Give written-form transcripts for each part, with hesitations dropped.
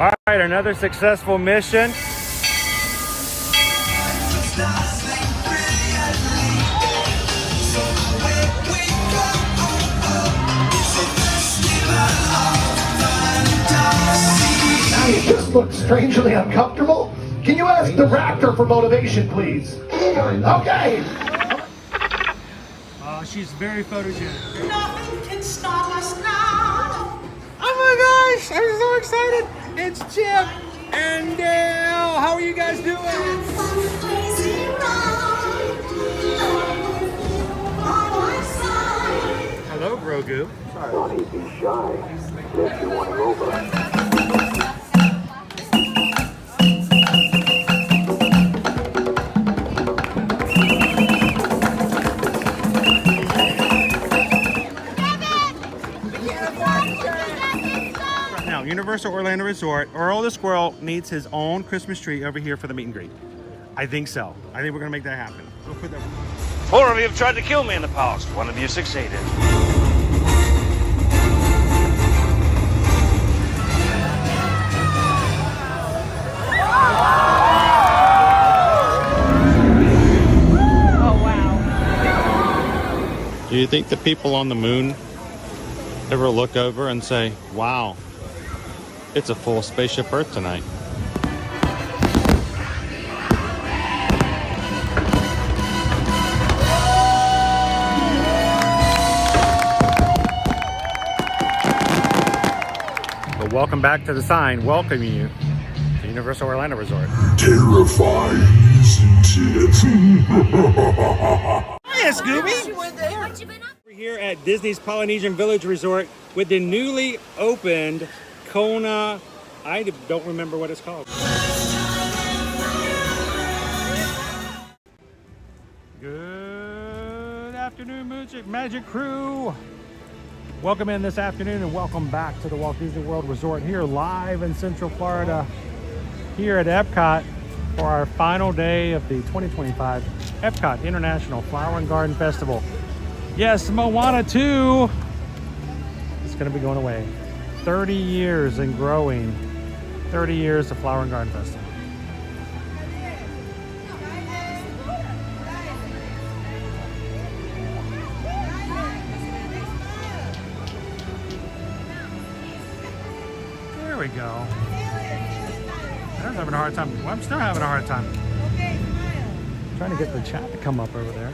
All right, another successful mission. You just look strangely uncomfortable. Can you ask the raptor for motivation, please? Okay. She's very photogenic. Nothing can stop us now. Oh my gosh, I'm so excited. It's Chip and Dale. How are you guys doing? Crazy ride. By my side. Hello, Grogu. Don't be shy. If you want to go over. Universal Orlando Resort, Earl the Squirrel needs his own Christmas tree over here for the meet and greet. I think so. I think we're gonna make that happen. We'll put that. 4 of you have tried to kill me in the past. 1 of you succeeded. Oh, wow. Do you think the people on the moon ever look over and say, wow, it's a full spaceship Earth tonight? But welcome back to the sign welcoming you to Universal Orlando Resort. Terrifying, isn't it? Hiya, Scooby! We're here at Disney's Polynesian Village Resort with the newly opened Kona, I don't remember what it's called. Good afternoon, Magic Crew. Welcome in this afternoon and welcome back to the Walt Disney World Resort here live in Central Florida here at Epcot for our final day of the 2025 Epcot International Flower and Garden Festival. Yes, Moana 2 is going to be going away. 30 years and growing. 30 years of Flower and Garden Festival. There we go. I was having a hard time. Well, I'm still having a hard time. Trying to get the chat to come up over there.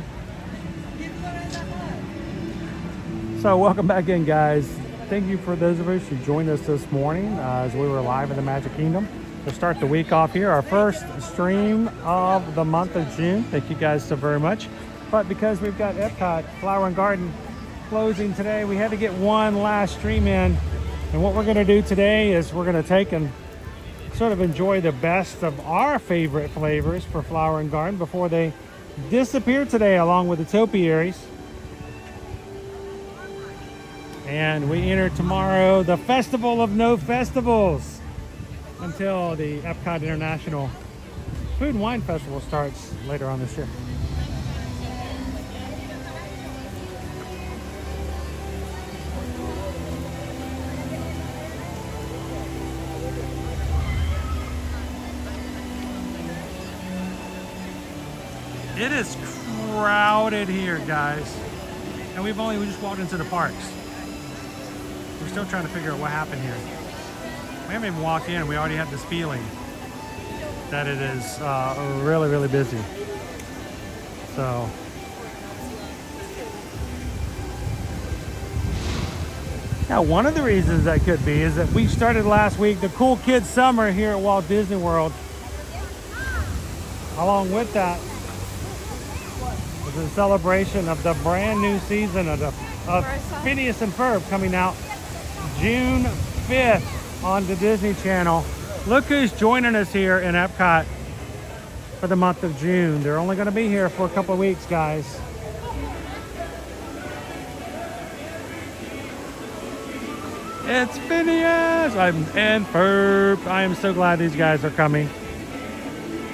So welcome back in, guys. Thank you for those of us who joined us this morning as we were live in the Magic Kingdom. To start the week off here, our first stream of the month of June. Thank you guys so very much. But because we've got Epcot Flower and Garden closing today, we had to get one last stream in. And what we're going to do today is we're going to take and sort of enjoy the best of our favorite flavors for Flower and Garden before they disappear today along with the topiaries. And we enter tomorrow the Festival of No Festivals until the Epcot International Food and Wine Festival starts later on this year. It is crowded here, guys. And we just walked into the parks. We're still trying to figure out what happened here. We haven't even walked in and we already have this feeling that it is really, really busy. So. Now, one of the reasons that could be is that we started last week the Cool Kids Summer here at Walt Disney World. Along with that, was a celebration of the brand new season of Phineas and Ferb coming out June 5th on the Disney Channel. Look who's joining us here in Epcot for the month of June. They're only going to be here for a couple of weeks, guys. It's Phineas and Ferb. I am so glad these guys are coming.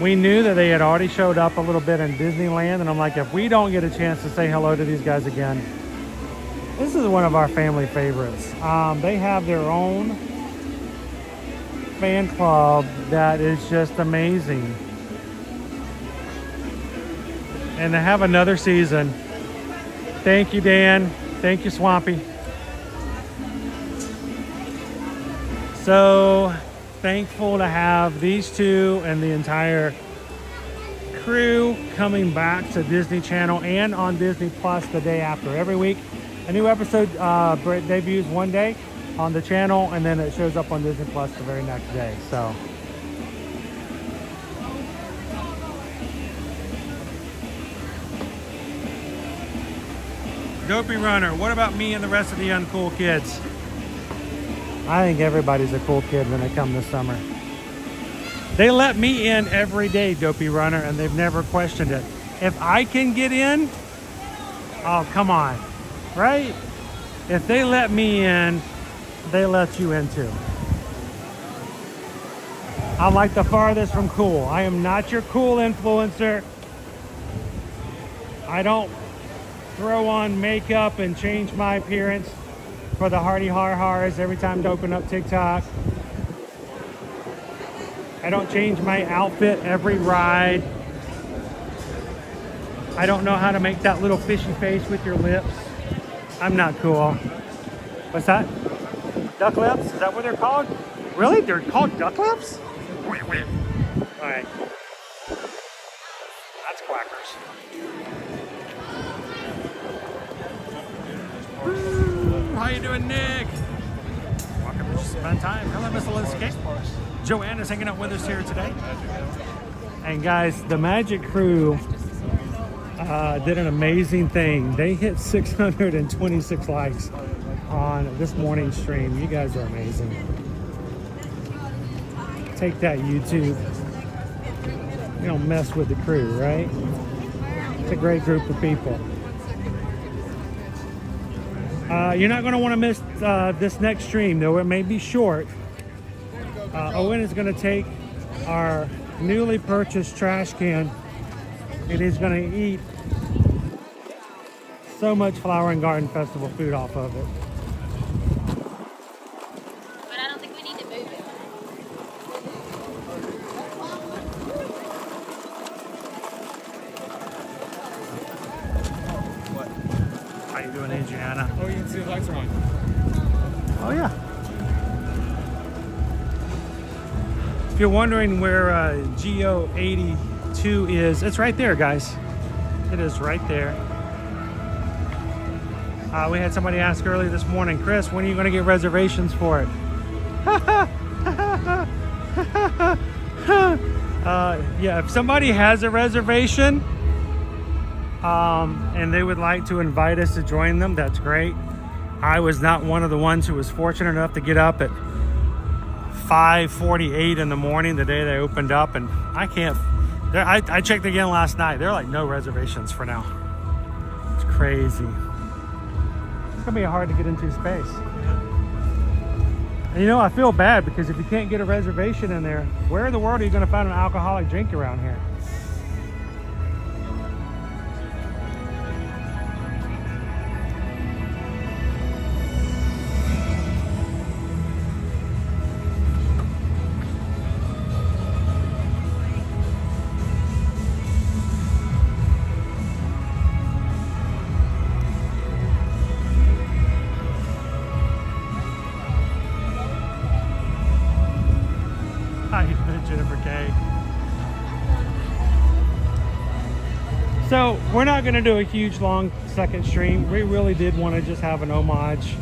We knew that they had already showed up a little bit in Disneyland, and I'm like, if we don't get a chance to say hello to these guys again, this is one of our family favorites. They have their own fan club that is just amazing. And to have another season. Thank you, Dan. Thank you, Swampy. So thankful to have these two and the entire crew coming back to Disney Channel and on Disney Plus the day after. Every week, a new episode debuts one day on the channel, and then it shows up on Disney Plus the very next day. So Dopey Runner, what about me and the rest of the uncool kids? I think everybody's a cool kid when they come this summer. They let me in every day, Dopey Runner, and they've never questioned it. If I can get in, oh, come on, right? If they let me in, they let you in too. I'm like the farthest from cool. I am not your cool influencer. I don't throw on makeup and change my appearance for the hardy har-hars every time to open up TikTok. I don't change my outfit every ride. I don't know how to make that little fishy face with your lips. I'm not cool. What's that? Duck lips? Is that what they're called? Really? They're called duck lips? All right. That's quackers. How you doing, Nick? Welcome to Just Fun Time. Hello, Miss Linscape. Joanna's hanging out with us here today. And guys, the Magic Crew did an amazing thing. They hit 626 likes on this morning's stream. You guys are amazing. Take that, YouTube. You don't mess with the crew, right? It's a great group of people. You're not going to want to miss this next stream, though it may be short. Owen is going to take our newly purchased trash can and he's going to eat so much Flower and Garden Festival food off of it. But I don't think we need to move it. How you doing, Adriana? Oh, you can see the lights are on. Oh, yeah. If you're wondering where GO 82 is, it's right there, guys. It is right there. We had somebody ask earlier this morning, Chris, when are you going to get reservations for it? Yeah, if somebody has a reservation and they would like to invite us to join them, that's great. I was not one of the ones who was fortunate enough to get up at 5:48 in the morning the day they opened up, and I can't. I checked again last night. They're like no reservations for now. It's crazy. It's gonna be hard to get into space. And you know, I feel bad because if you can't get a reservation in there, where in the world are you gonna find an alcoholic drink around here? Jennifer K. So we're not going to do a huge long second stream. We really did want to just have an homage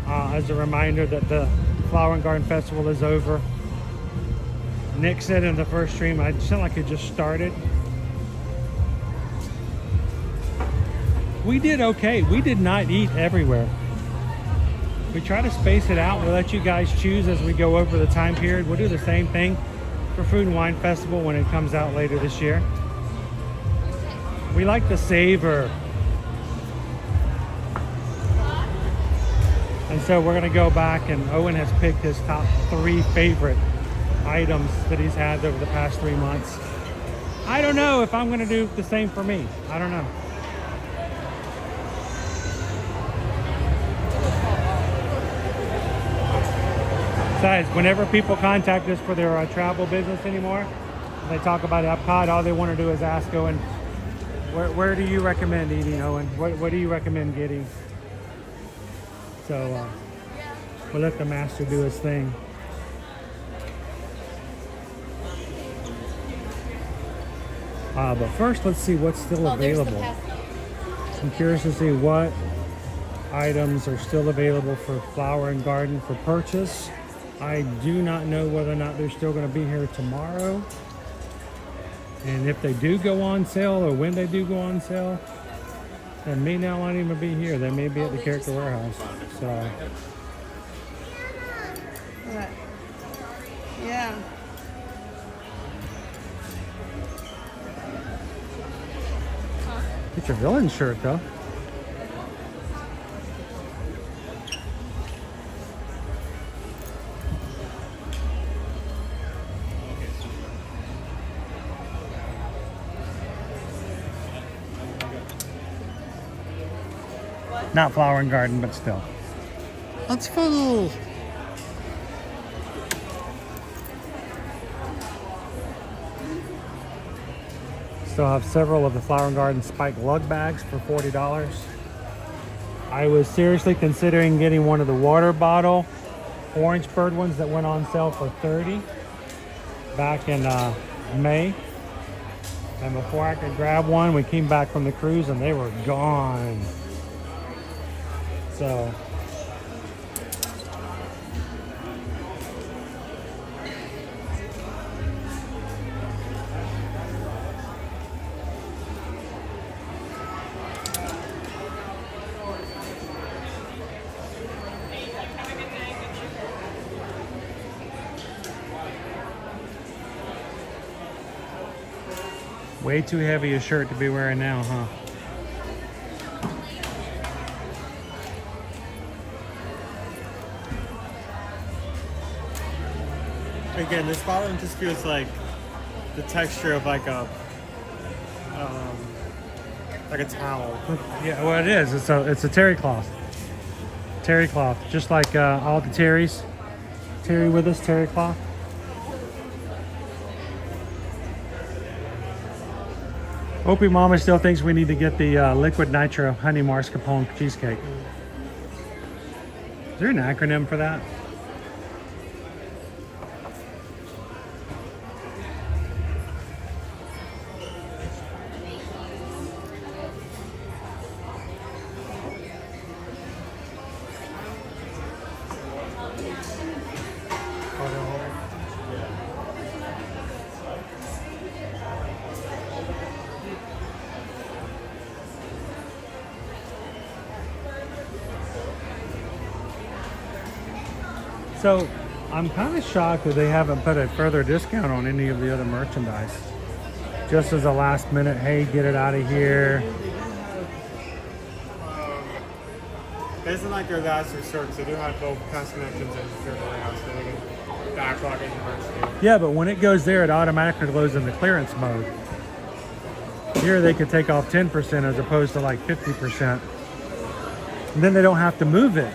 as a reminder that the Flower and Garden Festival is over. Nick said in the first stream, I felt like it just started. We did okay. We did not eat everywhere. We try to space it out. We'll let you guys choose as we go over the time period. We'll do the same thing for Food and Wine Festival when it comes out later this year. We like to savor. And so we're gonna go back, and Owen has picked his top 3 favorite items that he's had over the past 3 months. I don't know if I'm gonna do the same for me. I don't know. Besides, whenever people contact us for their travel business anymore, and they talk about Epcot, all they want to do is ask Owen, where do you recommend eating, Owen? What do you recommend getting? So we'll let the master do his thing. But first, let's see what's still available. I'm curious to see what items are still available for Flower and Garden for purchase. I do not know whether or not they're still going to be here tomorrow. And if they do go on sale, or when they do go on sale, they may not even be here. They may be at the Character Warehouse. So. What? Yeah. Get your villain shirt though. Not Flower and Garden, but still. That's full. Still have several of the Flower and Garden spike lug bags for $40. I was seriously considering getting one of the water bottle orange bird ones that went on sale for $30 back in May. And before I could grab one, we came back from the cruise and they were gone. So way too heavy a shirt to be wearing now, huh? Again, this bottom just feels like the texture of like a towel. Yeah, well, it is. It's a terry cloth. Terry cloth, just like all the terries. Terry with us, terry cloth. Opie Mama still thinks we need to get the liquid nitro honey mascarpone cheesecake. Is there an acronym for that? So I'm kind of shocked that they haven't put a further discount on any of the other merchandise. Just as a last minute, hey, get it out of here. This isn't like their last resort, so they do have both past connections and Character Warehouse, so they can backlog it university. Yeah, but when it goes there, it automatically goes into clearance mode. Here they could take off 10% as opposed to like 50%. And then they don't have to move it.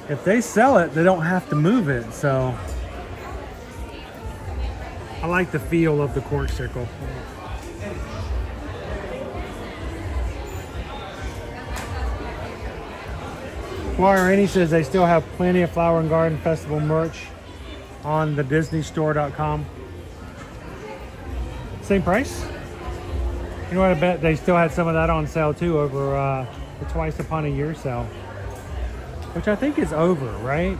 If they sell it, they don't have to move it. So I like the feel of the cork circle. Rainey says they still have plenty of Flower and Garden Festival merch on the DisneyStore.com. Same price? You know what, I bet they still had some of that on sale too over the Twice Upon a Year sale. Which I think is over, right?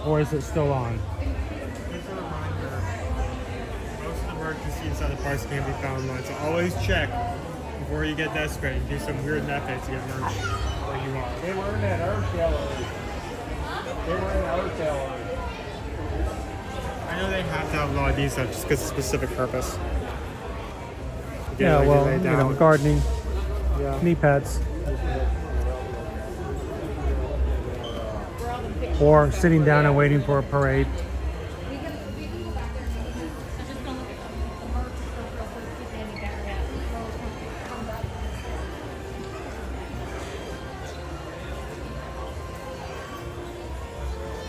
Or is it still on? Just a reminder, most of the merch you see inside the parks can be found online, so always check before you get desperate and do some weird methods to get merch where you are. They were in that Earth Yellow. They were in Earth Yellow. I know they have to have a lot of these stuff just because of a specific purpose. Yeah, like, well, you know, gardening, knee pads. Or sitting down and waiting for a parade.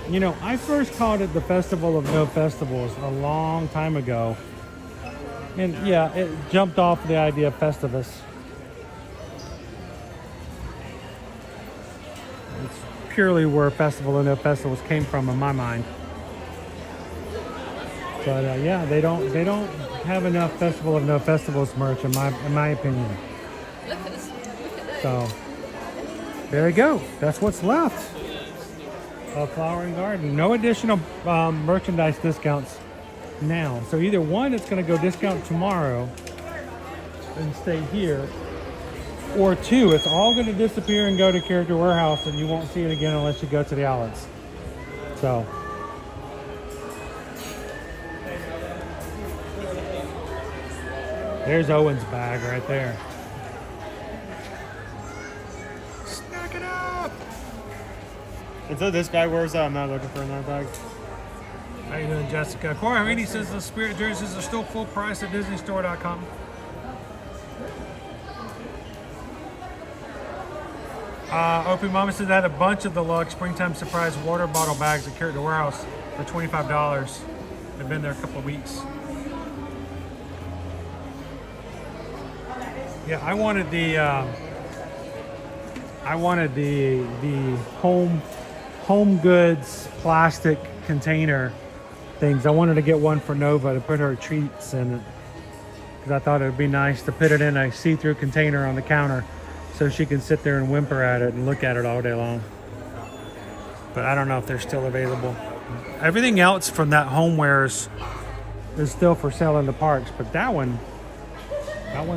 You know, I first called it the Festival of No Festivals a long time ago. And yeah, it jumped off the idea of Festivus. It's purely where Festival of No Festivals came from in my mind. But yeah, they don't have enough Festival of No Festivals merch in my opinion. Look at this. Look at that. So there you go. That's what's left of Flower and Garden. No additional merchandise discounts now. So either one, it's going to go discount tomorrow and stay here, or two, it's all going to disappear and go to Character Warehouse, and you won't see it again unless you go to the outlets. So there's Owen's bag right there. Snack it up! Until this bag wears out, I'm not looking for another bag. How you doing, Jessica? Corey Harini says the Spirit jerseys are still full price at DisneyStore.com. Opie Mama says I had a bunch of the Lux Springtime Surprise water bottle bags at Character Warehouse for $25. They've been there a couple of weeks. Yeah, I wanted the home goods plastic container things. I wanted to get one for Nova to put her treats in it because I thought it would be nice to put it in a see-through container on the counter so she can sit there and whimper at it and look at it all day long. But I don't know if they're still available. Everything else from that homewares is still for sale in the parks, but that one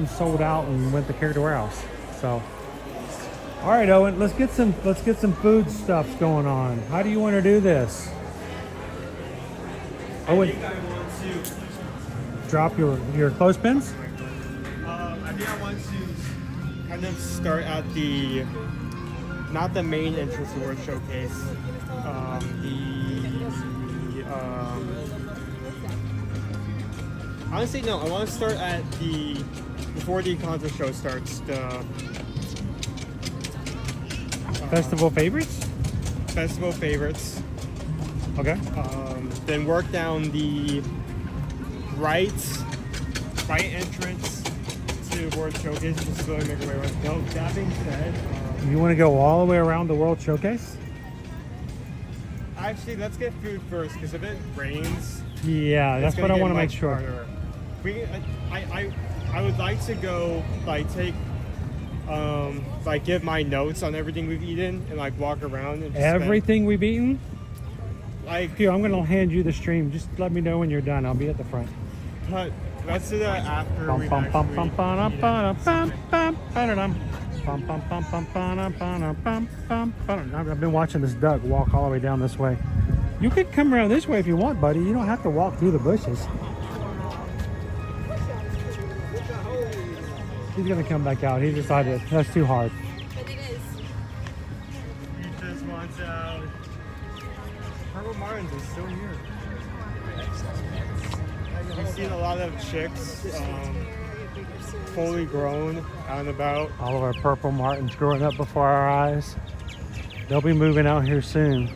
sold out and went to Character Warehouse. So, all right, Owen, let's get some food stuff going on. How do you want to do this? Owen, I think I want to drop your clothespins. I think I want to kind of start at not the main entrance award showcase. Honestly, no. I want to start at before the concert show starts. The Festival favorites. Festival favorites. Okay. Then work down the right entrance to World Showcase. Just slowly make our way around. No, that being said, You want to go all the way around the World Showcase? actually, let's get food first because if it rains, Yeah, that's what I want to make sure. Harder. I would like to go give my notes on everything we've eaten and walk around and just Everything we've eaten? spend, Here, I'm going to hand you the stream. Just let me know when you're done. I'll be at the front. but let's do that after Bum, we've bum, bum, bum, bum, actually bum, eaten. bum, bum, ba-da-dum. Bum, bum, bum, bum, ba-da, ba-da, bum, bum, ba-da. I've been watching this duck walk all the way down this way. You could come around this way if you want, buddy. You don't have to walk through the bushes. He's going to come back out. He decided that's too hard. But it is. He just wants out. Purple Martins is still here. We've seen a lot of chicks fully grown out and about. All of our purple martins growing up before our eyes. They'll be moving out here soon.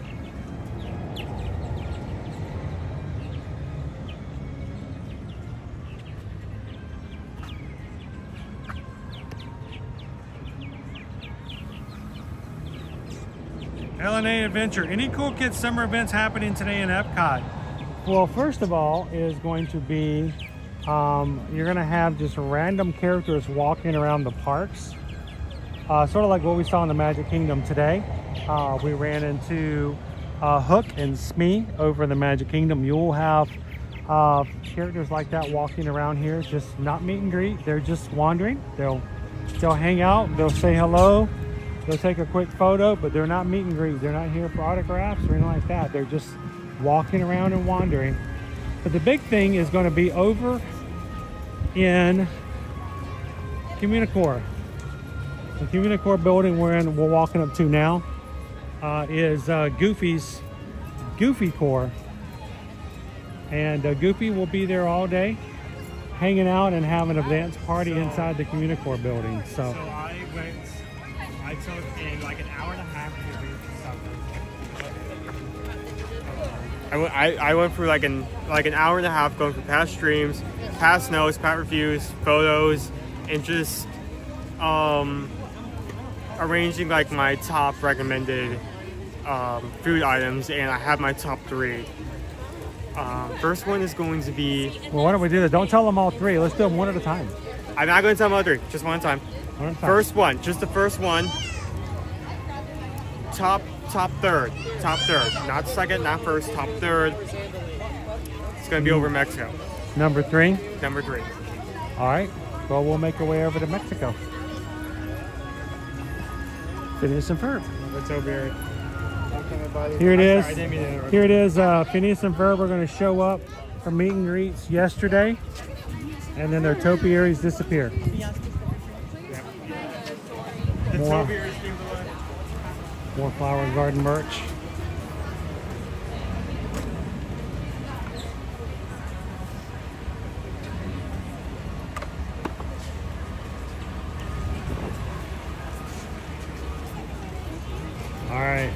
LNA Adventure. Any cool kids summer events happening today in Epcot? Well, first of all is going to be you're going to have just random characters walking around the parks. Sort of like what we saw in the Magic Kingdom today. We ran into Hook and Smee over in the Magic Kingdom. You'll have characters like that walking around here, just not meet and greet. They're just wandering. They'll hang out. They'll say hello. They'll take a quick photo, but they're not meet and greet. They're not here for autographs or anything like that. They're just walking around and wandering. But the big thing is going to be over in Communicore. The Communicore building we're walking up to now is Goofy's Goofy Core. And Goofy will be there all day, hanging out and having a dance party inside the Communicore building. So I took in an hour and a half to read I went through like an hour and a half going through past streams, past notes, past reviews, photos, and just arranging like my top recommended food items, and I have my top 3. First one is going to be. Well, why don't we do that? Don't tell them all 3. Let's do them one at a time. I'm not going to tell them all 3, just one at a time. One at a time. First one, just the first one. Top third, not second, not first, top third. It's gonna be over Mexico. Number 3. Number 3. All right. Well, we'll make our way over to Mexico. Phineas and Ferb. What's over here? Here it is. Sorry, I didn't mean to interrupt. Here it is. Phineas and Ferb are going to show up for meet and greets yesterday, and then their topiaries disappear. The More. topiaries came to life. More Flower Garden merch. All right,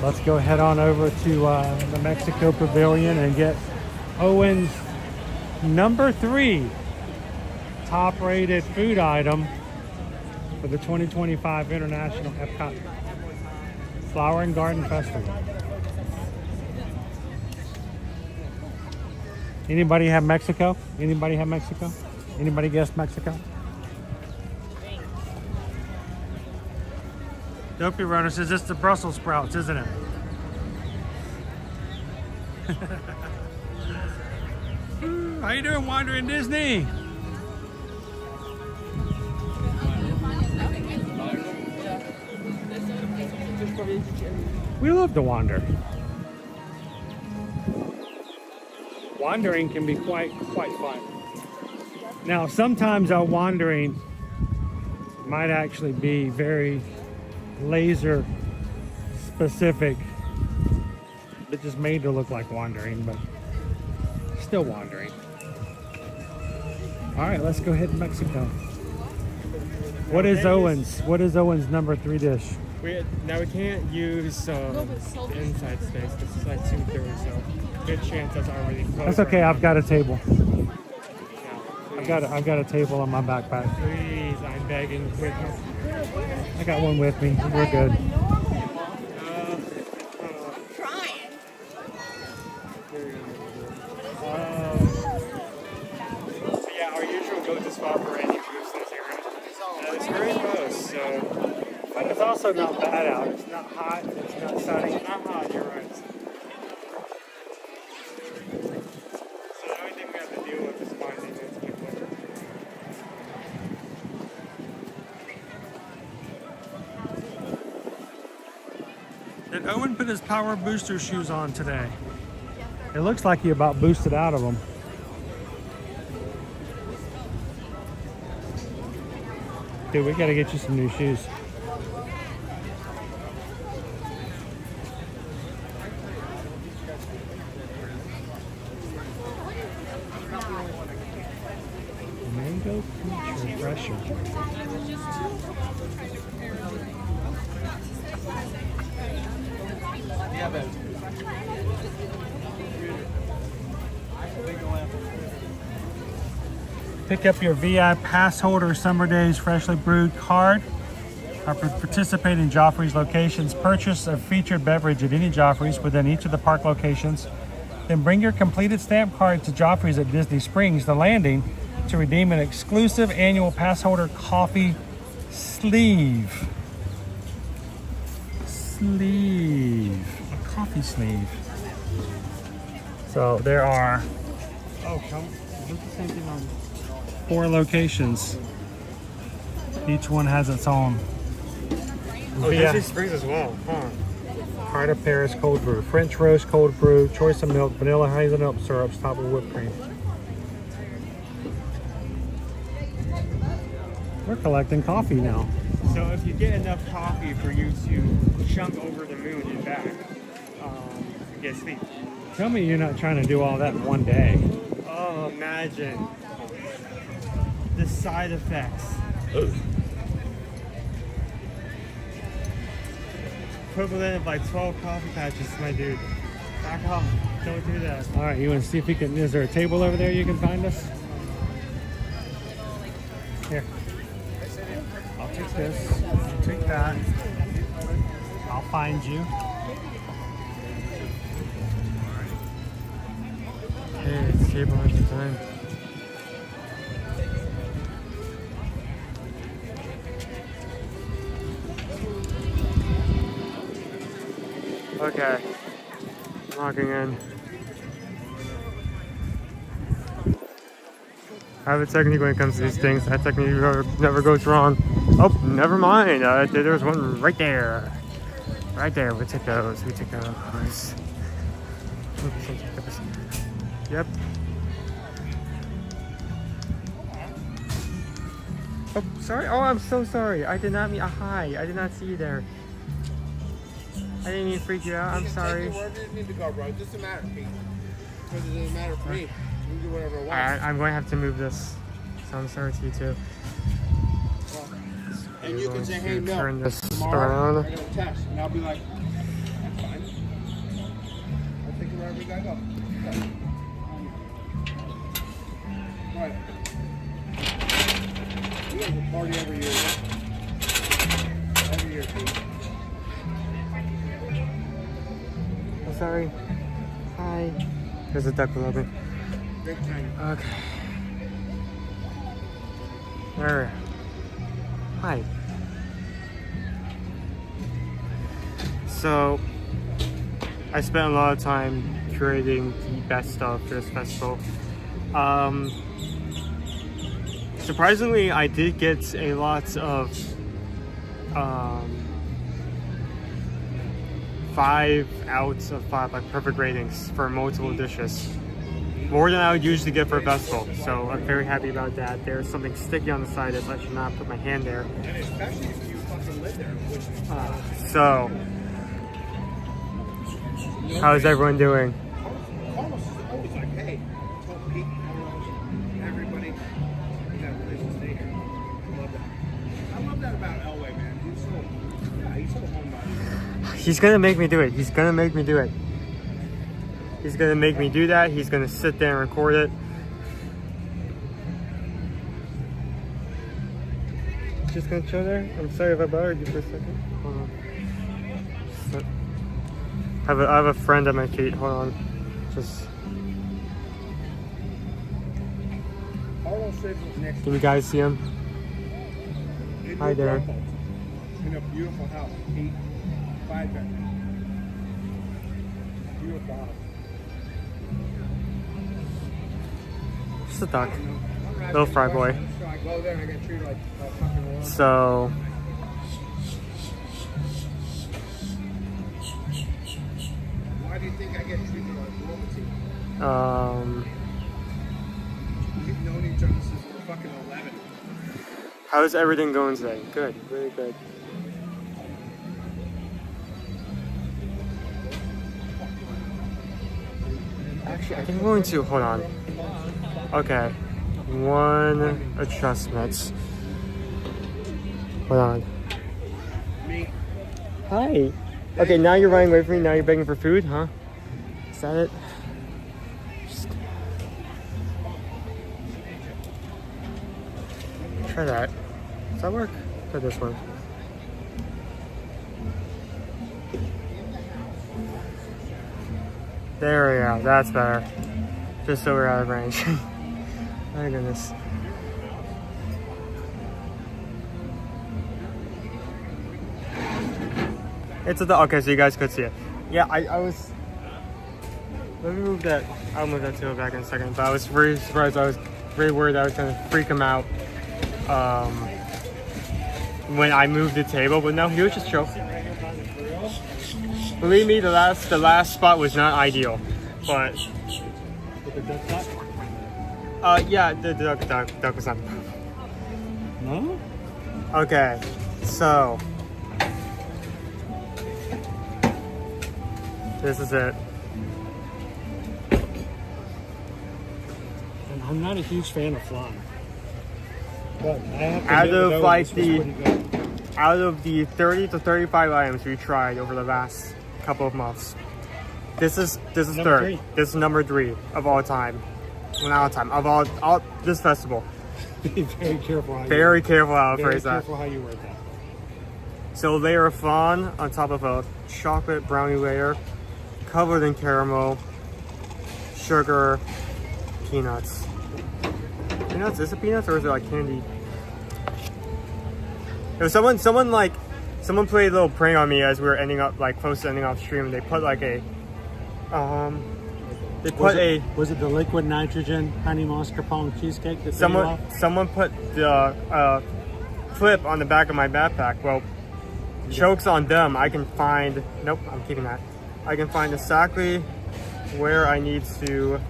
let's go head on over to the Mexico Pavilion and get Owen's number 3 top-rated food item for the 2025 International Epcot Flower and Garden Festival. Anybody have Mexico? Anybody have Mexico? Anybody guess Mexico? Dopey Runner says it's the Brussels sprouts, isn't it? How you doing, Wandering Disney? We love to wander. Wandering can be quite fun. Now, sometimes our wandering might actually be very laser specific, but just made to look like wandering, but still wandering. All right, let's go ahead to Mexico. What is Owen's number 3 dish? Now we can't use the inside space because it's like 2:30, so good chance that's already closed. That's okay. right I've got a table. now. I've got a table on my backpack. Please, I'm begging. I got one with me. We're good. So yeah, our usual go-to spot for any booths in this area. It's very close, so. But it's also not bad out. It's not hot. It's not sunny. It's not hot, you're right. So the only thing we have to deal with is finding those people. Did Owen put his power booster shoes on today? It looks like he about boosted out of them. Dude, we gotta get you some new shoes. Mango peach refresher. Pick up your VI Pass Holder Summer Days Freshly Brewed card. Our participating Joffrey's locations. Purchase a featured beverage at any Joffrey's within each of the park locations. Then bring your completed stamp card to Joffrey's at Disney Springs, the Landing, to redeem an exclusive annual pass holder coffee sleeve. A coffee sleeve. So there are Look the same thing on. 4 locations. Each one has its own. Oh, Disney Springs as well, huh? Heart of Paris cold brew, French roast cold brew, choice of milk, vanilla hazelnut syrups, topped with whipped cream. We're collecting coffee now. So if you get enough coffee for you to chunk over the moon and back, you get sleep. Tell me you're not trying to do all that in one day. Oh, imagine the side effects. Equivalent of like 12 coffee patches, my dude. Back off. Don't do that. All right, you want to see if we can? Is there a table over there you can find us? Here. I'll take this. You take that. I'll find you. Hey, it's table at the time. Okay. Logging in. I have a technique when it comes to these things. That technique never goes wrong. Oh, never mind. There's one right there. Right there. We take those. We take those. Yep. Oh, sorry. Oh, I'm so sorry. I did not mean. Hi. I did not see you there. I didn't mean to freak you out. I'm sorry. Wherever you need to go, bro. It doesn't matter, Pete. Because it doesn't matter for me. You can do whatever I want. I'm going to have to move this. So I'm sorry to you too. And you can say, hey, no. Turn this Tomorrow, around. I'm going to text. And I'll be like, that's fine. I'll take you wherever you got to go. Right. We have a party every year. Every year, Pete. I'm sorry. Hi. There's a duck below me. Big time. Okay. There. Hi. So, I spent a lot of time curating the best stuff for this festival. Surprisingly, I did get a lot of 5 out of 5 like perfect ratings for multiple dishes. More than I would usually get for a festival, so I'm very happy about that. There's something sticky on the side that I should not put my hand there. And especially if you fucking live there. So, how's everyone doing? Carlos is always like, hey, I told Pete, everybody, you got a place to stay here. I love that. I love that about Elway, man. He's so homebody. He's gonna make me do it. He's gonna make me do it. He's gonna make me do that. He's gonna sit there and record it. Just gonna chill there. I'm sorry if I bothered you for a second. Hold on. I have a friend at my feet. Hold on. Just. Carlos said next Can you guys see him? in Hi your there. Davenport, in a beautiful house. 5 bedrooms. Beautiful house. Just a duck. Little fry boy. So I go there and I get treated like a fucking woman. So. Why do you think I get treated like a woman? We've known each other since we were fucking 11. How's everything going today? Good. Really good. Actually, I think I'm going to, hold on. Okay. One adjustment. Hold on. Me. Hi. Okay, now you're running away from me. Now you're begging for food, huh? Is that it? Try that. Does that work? Try this one. There we go. That's better. Just so we're out of range. My goodness. It's a okay, so you guys could see it. Yeah, I was. Let me move that. I'll move that table back in a second. But I was very surprised. I was very worried I was gonna freak him out when I moved the table. But no, he was just chill. Believe me, the last spot was not ideal, but yeah, the duck was not. No? Okay, so this is it. And I'm not a huge fan of flan. But I have to Out admit, of though, like this was pretty good. out of the 30 to 35 items we tried over the last couple of months, This is Number third. 3. This is number 3 of all time. Well, not all time. Of all this festival. Be very careful. Very careful how I Very phrase that. careful how you word that. So layer of flan on top of a chocolate brownie layer, covered in caramel, sugar, peanuts. Peanuts? Is it peanuts or is it like candy? There was someone played a little prank on me as we were ending up like close to ending off stream. They put like a Was it the liquid nitrogen honey mascarpone cheesecake that someone put the clip on the back of my backpack. Well, jokes on them. I can find. Nope, I'm keeping that. I can find exactly where I need to.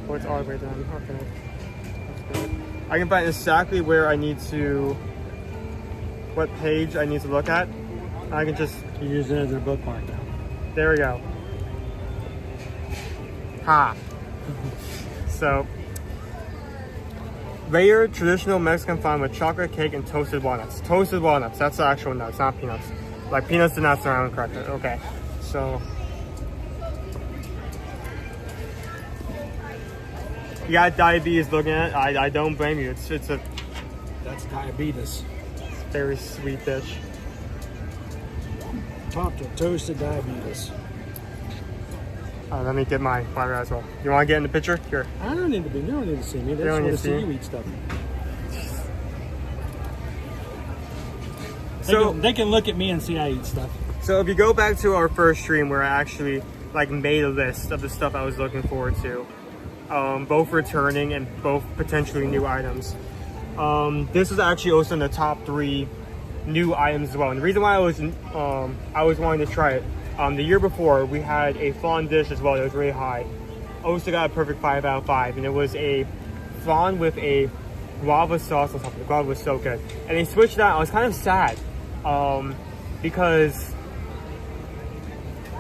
Oh, it's all the way down. Okay. I can find exactly where I need to. What page I need to look at. I can just use it as a bookmark now. There we go. Ha. So, layered traditional Mexican flan with chocolate cake and toasted walnuts. Toasted walnuts, that's the actual nuts, not peanuts. Like peanuts did not surround correctly. Okay, so. You got diabetes looking at it. I don't blame you. It's a That's diabetes. very sweet dish. Topped with toasted diabetes. Let me get my flavor as well. You want to get in the picture? Here. I don't need to be. You don't need to see me. They don't just want to need see to you eat stuff. So they can look at me and see I eat stuff. So if you go back to our first stream where I actually like made a list of the stuff I was looking forward to, both returning and both potentially new items. This is actually also in the top 3 new items as well. And the reason why I was wanting to try it, the year before we had a flan dish as well that was really high. I also got a perfect 5 out of 5, and it was a flan with a guava sauce on top of it. The guava was so good. And they switched that. I was kind of sad because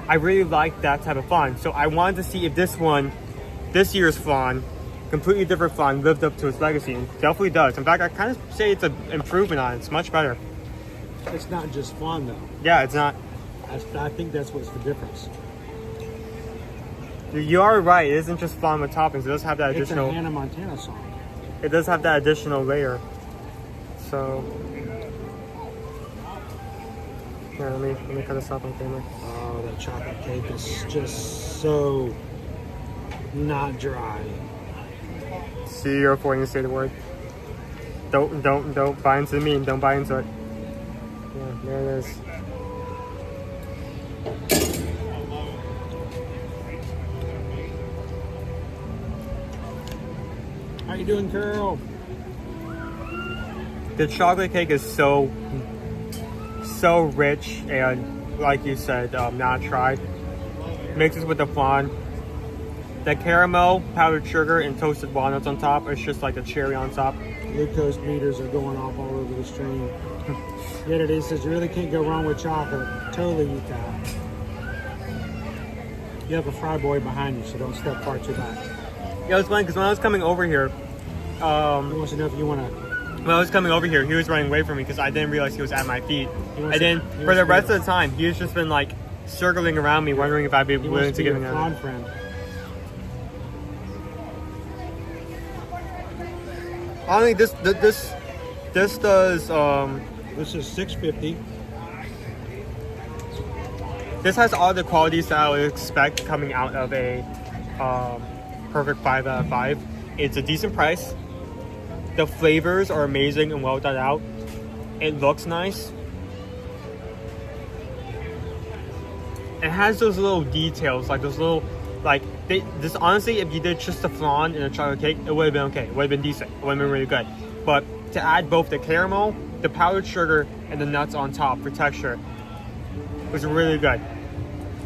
I really liked that type of flan. So I wanted to see if this year's flan, completely different flan, lived up to its legacy, and definitely does. In fact, I kind of say it's an improvement on it. It's much better. It's not just flan though. Yeah, it's not. I think that's what's the difference. You are right. It isn't just flan with toppings. It does have that It's additional. a Hannah Montana song. It does have that additional layer. So. Here, let me cut this off on camera. Oh, that chocolate cake is just so not dry. See, you're avoiding to say the word. Don't buy into the meme. Don't buy into it. Yeah, there it is. How you doing, Carol? The chocolate cake is so rich and, like you said, not tried. Mixes with the flan. The caramel, powdered sugar, and toasted walnuts on top. It's just like a cherry on top. Glucose meters are going off all over the stream. Yet it says you really can't go wrong with chocolate. Totally eat that. You have a fry boy behind you, so don't step far too back. Yeah, it was funny because when I was coming over here, He wants to know if you want to. when I was coming over here, he was running away from me because I didn't realize he was at my feet. And then he for wants the to rest be of the time, he's just been like circling around me, wondering if I'd be He willing wants to to give be him your a. flan friend. I think this does. This is $6.50. This has all the qualities that I would expect coming out of a perfect 5 out of 5. It's a decent price. The flavors are amazing and well thought out. It looks nice. It has those little details, like those little, this honestly, if you did just a flan and a chocolate cake, it would have been okay. It would have been decent. It would have been really good. But to add both the caramel, the powdered sugar, and the nuts on top for texture was really good.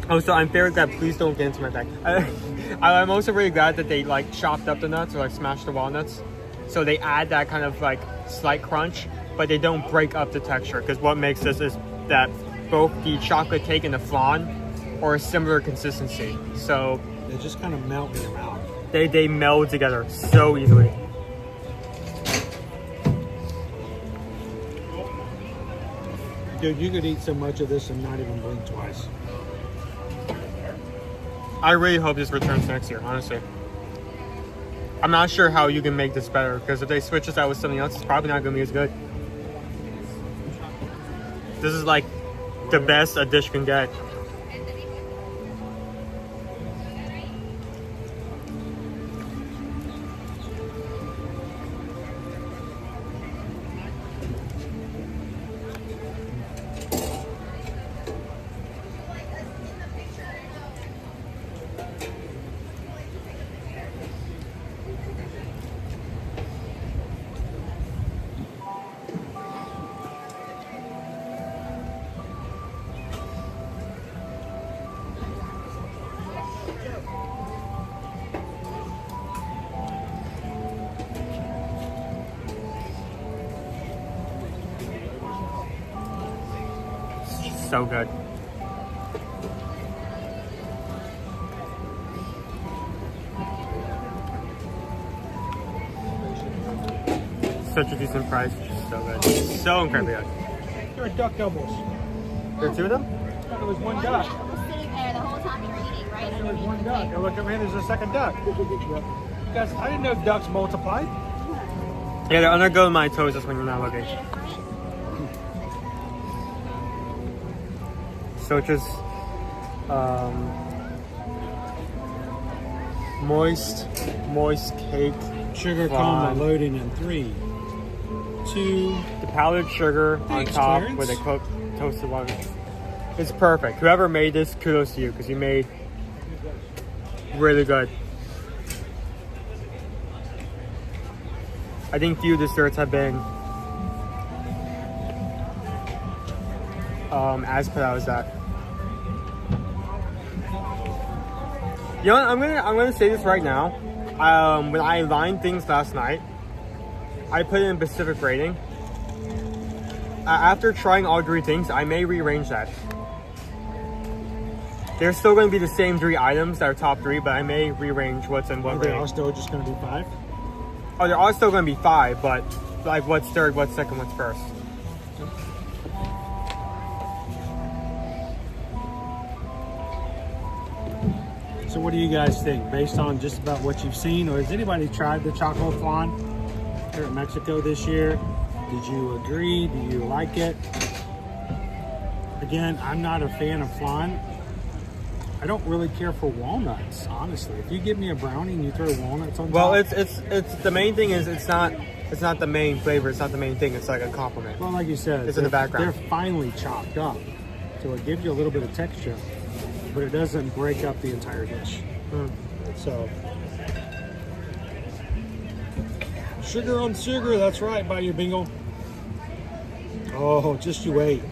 Also, I'm very glad. Please don't get into my bag. I'm also really glad that they chopped up the nuts or smashed the walnuts, so they add that kind of slight crunch, but they don't break up the texture. Because what makes this is that both the chocolate cake and the flan are a similar consistency, so They just kind of melt in your mouth. they meld together so easily. Dude, you could eat so much of this and not even blink twice. I really hope this returns next year, honestly. I'm not sure how you can make this better, because if they switch this out with something else, it's probably not going to be as good. This is like the best a dish can get. So good. Such a decent price. So good. So incredibly good. There are duck doubles. There are two of them? There was one duck. Sitting there the whole time you were eating, right? There was one duck. And look at me, there's a second duck. Guys, I didn't know ducks multiplied. Yeah, they're undergoing mitosis when you're not looking. So just moist cake. Sugar flan. coma loading in 3, 2. The powdered sugar Thanks, on top Clarence. with a cooked toasted water. It's perfect. Whoever made this, kudos to you, because you made really good. I think few desserts have been as put out as that. You know what? I'm gonna say this right now. When I lined things last night, I put it in Pacific rating. After trying all 3 things, I may rearrange that. They're still going to be the same 3 items that are top 3, but I may rearrange what's in what Are they rating. all still just going to be 5? Oh, they're all still going to be 5, but like what's third, what's second, what's first. So what do you guys think, based on just about what you've seen, or has anybody tried the choco flan here in Mexico this year? Did you agree? Do you like it? Again, I'm not a fan of flan. I don't really care for walnuts, honestly. If you give me a brownie and you throw walnuts on top. Well, it's the main thing is it's not the main flavor. It's not the main thing. It's like a compliment. Well, like you said, It's in the background. They're finely chopped up, so it gives you a little bit of texture, but it doesn't break up the entire dish. So, sugar on sugar. That's right, by your bingo. Oh, just you wait.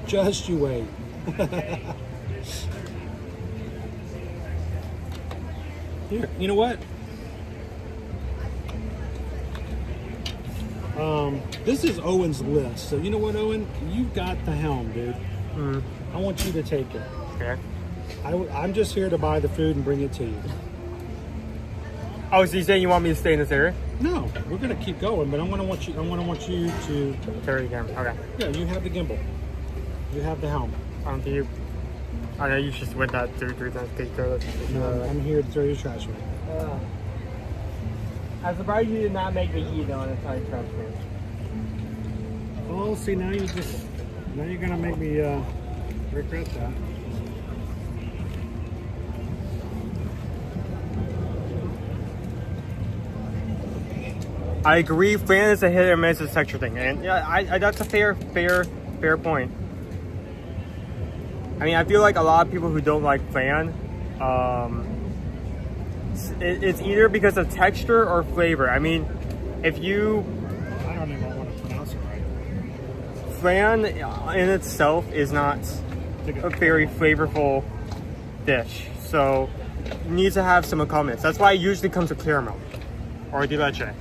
Just you wait. Here, you know what? This is Owen's list. So you know what, Owen? You've got the helm, dude. I want you to take it. Okay. I'm just here to buy the food and bring it to you. Oh, so you saying you want me to stay in this area? No, we're gonna keep going, but I want you to. Carry the camera. Okay. Yeah, you have the gimbal. You have the helm. Do you? I know you just went that 3 times. Take care of it. No, I'm here to throw your trash away. I'm surprised you did not make me eat on a tight trash can. Oh, see, now you're gonna make me regret that. I agree. Flan is a hit or miss texture thing, and yeah, I that's a fair point. I mean, I feel like a lot of people who don't like flan, it's either because of texture or flavor. I mean, if you I don't even want to pronounce it right. flan in itself is not a very flavorful dish, so it needs to have some accompaniments. That's why it usually comes with caramel or de leche. Okay,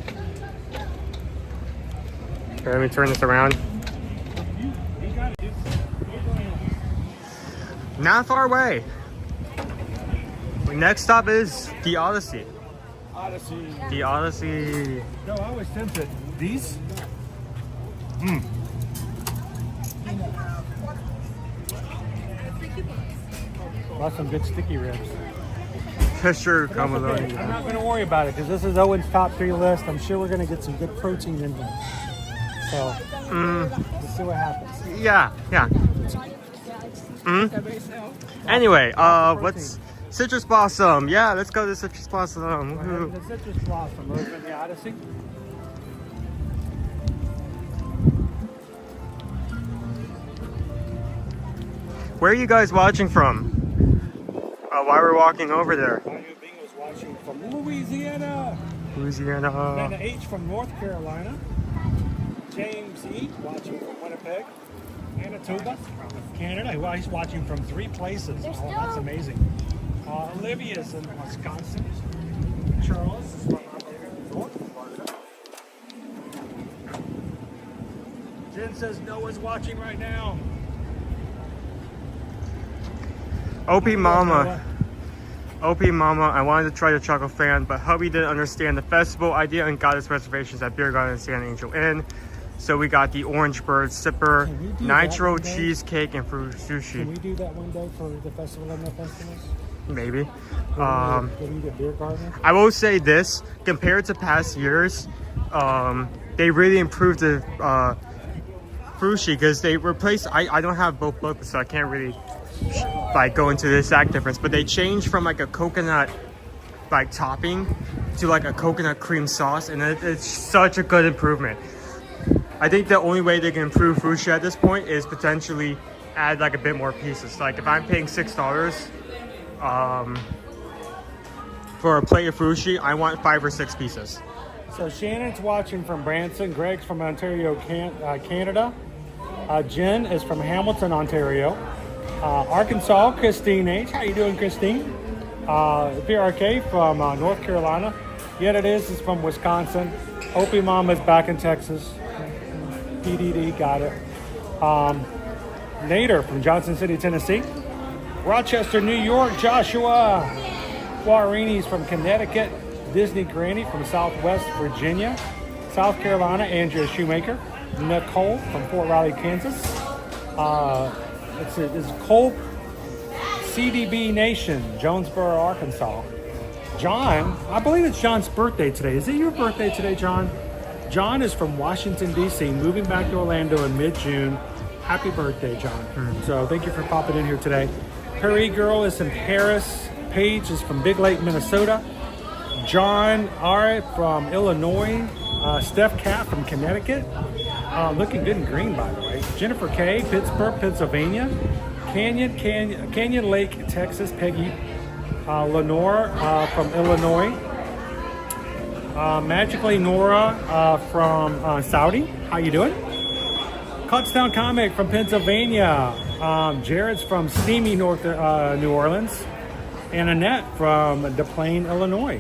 let me turn this around. You got it, dude. Not far away. Next stop is the Odyssey. Odyssey. The Odyssey. No, I was tempted. These? Brought some good sticky ribs. Sure, come That's along. okay. I'm not going to worry about it because this is Owen's top 3 list. I'm sure we're going to get some good protein in here. So, let's see what happens. Yeah. Anyway, what's Citrus Blossom? Yeah, let's go to Citrus Blossom. Woohoo. The Citrus Blossom, over in the Odyssey. Where are you guys watching from? While we're walking over there. Bing was watching from Louisiana. Louisiana. Nana H from North Carolina. James E. watching from Winnipeg. Manitoba from Canada. Well, he's watching from 3 places. Oh, that's amazing. Olivia's in Wisconsin. Charles is from North Florida. Jen says Noah's watching right now. OP Mama, I wanted to try the chocolate flan, but hubby didn't understand the festival idea and got his reservations at Beer Garden and San Angel Inn. So we got the Orange Bird Sipper, Nitro Cheesecake, and fruit sushi. Can we do that one day for the festival and the festivals? Maybe. Can we get Beer Garden? I will say this, compared to past years, they really improved the frushi because they replaced, I don't have both books, so I can't really like go into the exact difference, but they changed from like a coconut like topping to like a coconut cream sauce, and it's such a good improvement. I think the only way they can improve frushi at this point is potentially add like a bit more pieces. Like if I'm paying $6 for a plate of frushi, I want 5 or 6 pieces. So Shannon's watching from Branson. Greg's from Ontario, Canada. Jen is from Hamilton, Ontario. Arkansas, Christine H. How you doing, Christine? PRK from North Carolina. Yet it is from Wisconsin. Opie Mama's back in Texas. PDD, got it. Nader from Johnson City, Tennessee. Rochester, New York, Joshua. Guarini's from Connecticut. Disney Granny from Southwest Virginia. South Carolina, Andrea Shoemaker. Nicole from Fort Riley, Kansas. It's Cole CDB Nation, Jonesboro, Arkansas. John, I believe it's John's birthday today. Is it your birthday today, John? John is from Washington, D.C., moving back to Orlando in mid-June. Happy birthday, John. So thank you for popping in here today. Perry Girl is in Paris. Paige is from Big Lake, Minnesota. John R. from Illinois. Steph Cat from Connecticut. Looking good in green, by the way. Jennifer K., Pittsburgh, Pennsylvania. Canyon Lake, Texas. Peggy Lenore from Illinois. Magically Nora from Saudi. How you doing? Cuttstown Comic from Pennsylvania. Jared's from steamy New Orleans. And Annette from Des Plaines, Illinois.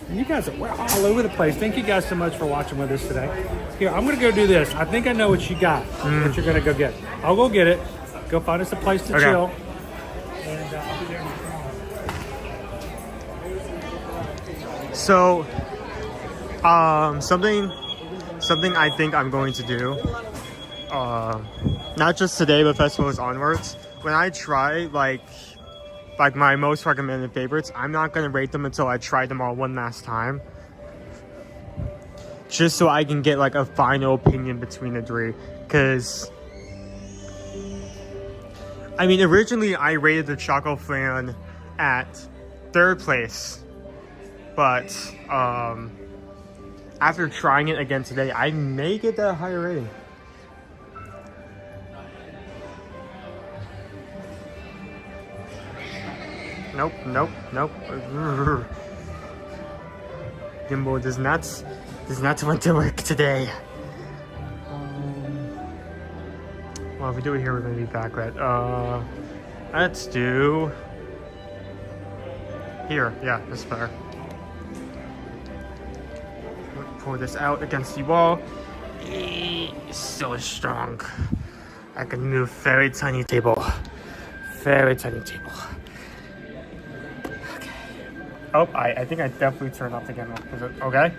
And you guys are all over the place. Thank you guys so much for watching with us today. Here, I'm going to go do this. I think I know what you got, what you're going to go get. I'll go get it. Go find us a place to chill. And I'll be there tomorrow. So, something I think I'm going to do, not just today, but festivals onwards. When I try, like my most recommended favorites, I'm not going to rate them until I try them all one last time. Just so I can get like a final opinion between the 3. Because, I mean, originally I rated the Choco Flan at 3rd place. But, after trying it again today, I may get that higher rating. Nope. Gimbal does not want to work today. Well, if we do it here, we're gonna be back, right? Let's do here. Yeah, that's better. Pour this out against the wall. So strong. I can move very tiny table. Very tiny table. Oh, I think I definitely turned off the camera. Is it okay?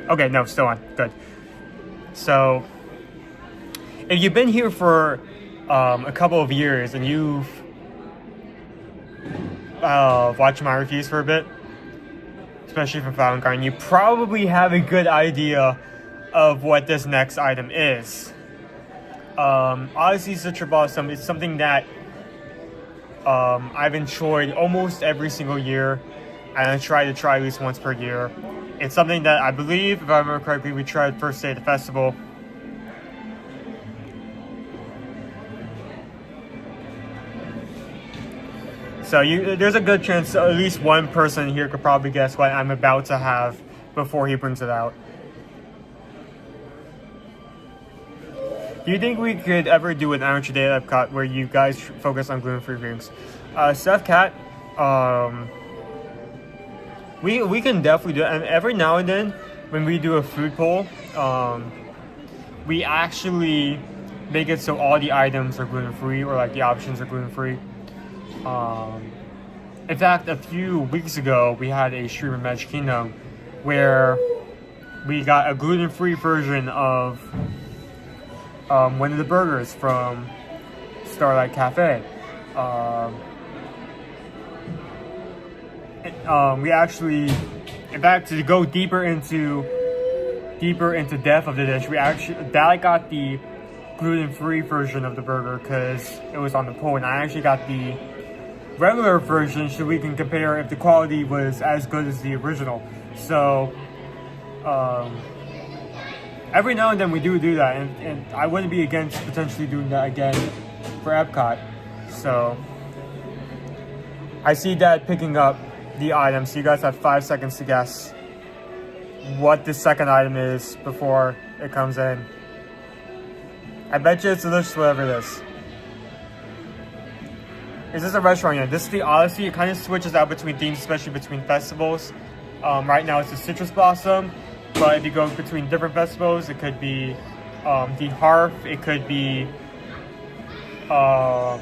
Okay, no, still on. Good. So, if you've been here for a couple of years and you've watched my reviews for a bit, especially for Flower Garden, you probably have a good idea of what this next item is. Obviously, Citra Blossom is something that I've enjoyed almost every single year, and I try at least once per year. It's something that I believe, if I remember correctly, we tried first day of the festival. So there's a good chance at least one person here could probably guess what I'm about to have before he brings it out. Do you think we could ever do an amateur day at Epcot where you guys focus on gluten-free drinks? Steph Cat, we can definitely do it. And every now and then, when we do a food poll, we actually make it so all the items are gluten-free, or like the options are gluten-free. In fact, a few weeks ago, we had a stream of Magic Kingdom where we got a gluten-free version of one of the burgers from Starlight Cafe. We actually, in fact, to go deeper into depth of the dish, I got the gluten-free version of the burger because it was on the poll, and I actually got the regular version so we can compare if the quality was as good as the original. So every now and then we do that, and I wouldn't be against potentially doing that again for Epcot. So I see Dad picking up the item, so you guys have 5 seconds to guess what the second item is before it comes in. I bet you it's delicious, whatever it is. Is this a restaurant yet? This is the Odyssey. It kind of switches out between themes, especially between festivals. Right now it's the Citrus Blossom, but if you go between different festivals, it could be the Harp, it could be I'm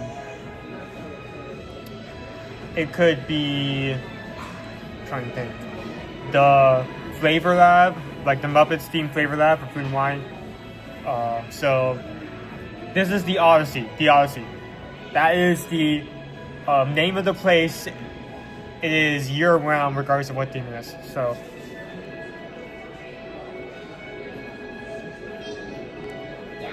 trying to think, the Flavor Lab, like the Muppets themed Flavor Lab for food and wine. So this is the Odyssey. The Odyssey. That is the name of the place. It is year-round, regardless of what theme it is. So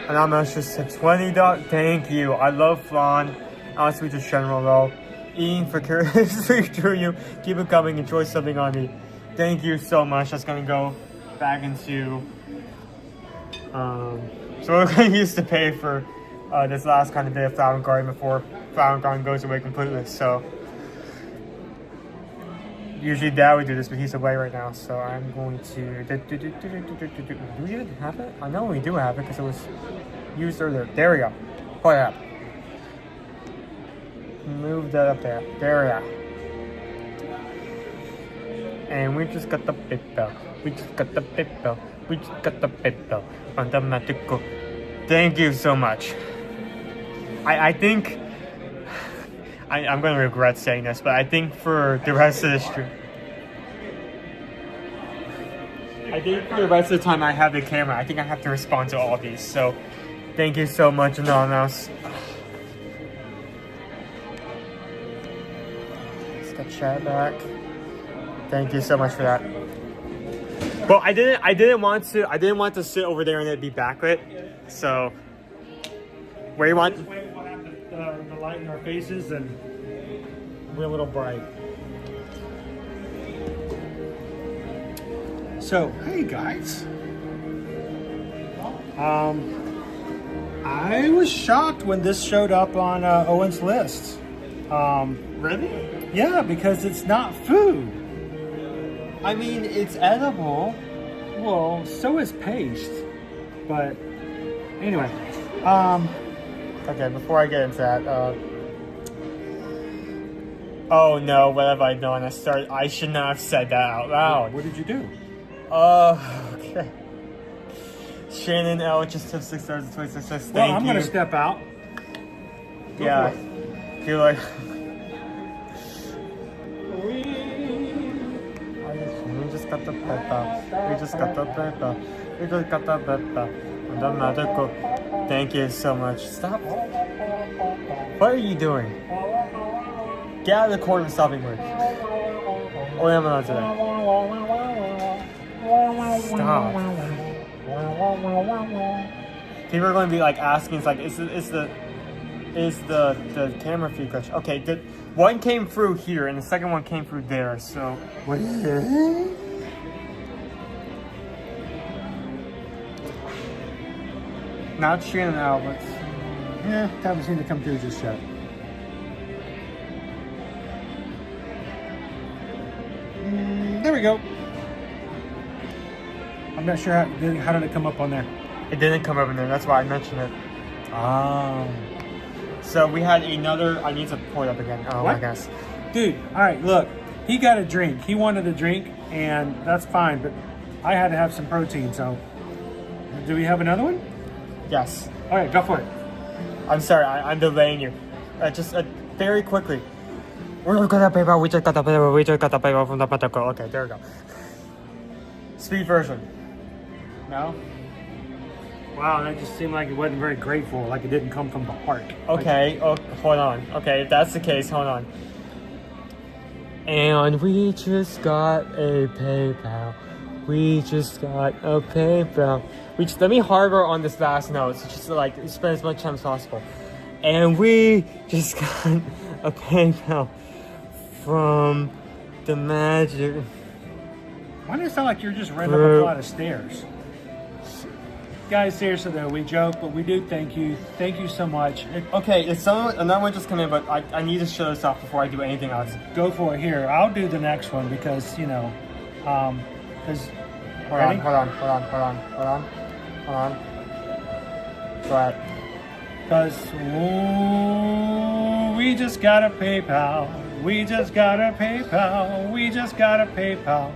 Anonymous just said $20. Thank you. I love flan. Honestly, just general though. Eating for curiously drew you. Keep it coming. Enjoy something on me. Thank you so much. That's gonna go back into. So we're gonna use to pay for this last kind of day of Flower Garden before Flower Garden goes away completely. So usually Dad would do this, but he's away right now. So I'm going to. Do we even have it? I know we do have it because it was used earlier. There we go. Pull it up. Move that up there. There we are. And we just got the paper. We just got the paper. We just got the paper. On the magical. Thank you so much. I think I'm going to regret saying this, but I think for the rest of the stream, I think for the rest of the time I have the camera, I think I have to respond to all these. So thank you so much, Anonymous. Chat back. Thank you so much for that. Well, I didn't want to sit over there and it'd be backlit. So where you want? We'll have the light in our faces and we're a little bright. So, hey guys. I was shocked when this showed up on Owen's list. Really? Yeah, because it's not food. I mean, it's edible. Well, so is paste. But anyway, Okay, before I get into that, oh no, what have I done? I should not have said that out loud. What did you do? Okay. Shannon L just tipped $6 and 26 cents. Thank you. I'm gonna step out. Yeah. You're like. We just got the paper. We just got the paper. We just got the paper. And the magical. Thank you so much. Stop. What are you doing? Get out of the corner and stop being weird. Oh, I'm not today. Stop. People are going to be like asking, it's like, is the camera feed glitch? Okay, one came through here and the second one came through there. So what is it? Not Shannon outlets. Yeah, haven't seen it come through just yet. There we go. I'm not sure how did it come up on there. It didn't come up in there. That's why I mentioned it. So we had another. I need to pour it up again. Oh, What? I guess. Dude, all right, look. He got a drink. He wanted a drink, and that's fine, but I had to have some protein, so. Do we have another one? Yes. All right, go for it. I'm sorry. I'm delaying you. Just very quickly. We just got the paper. We just got the paper. We just got the paper from the protocol. Okay, there we go. Speed version. No. Wow, that just seemed like it wasn't very grateful, like it didn't come from the heart. Okay, hold on. Okay, if that's the case, hold on. And we just got a PayPal. We just got a PayPal. Let me harbor on this last note, so just like spend as much time as possible. And we just got a PayPal from the Magic. Why does it sound like you're just running up a flight of stairs? Guys, seriously though, we joke, but we do thank you. Thank you so much. Okay, if another one just come in, but I need to show this off before I do anything else. Go for it. Here, I'll do the next one because, you know, because... Hold on. Go ahead. Because we just got a PayPal. We just got a PayPal. We just got a PayPal.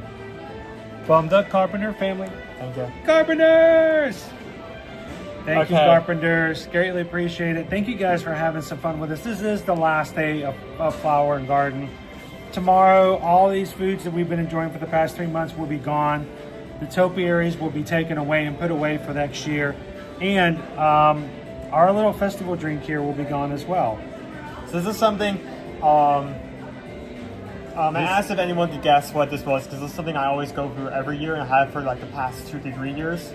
From the Carpenter family. Thank you. Carpenters! Thank you, Okay. Carpenters. Greatly appreciate it. Thank you guys for having some fun with us. This is the last day of Flower and Garden. Tomorrow, all these foods that we've been enjoying for the past 3 months will be gone. The topiaries will be taken away and put away for next year. And our little festival drink here will be gone as well. So this is something, I asked if anyone could guess what this was, because this is something I always go through every year and I have for like the past 2 to 3 years.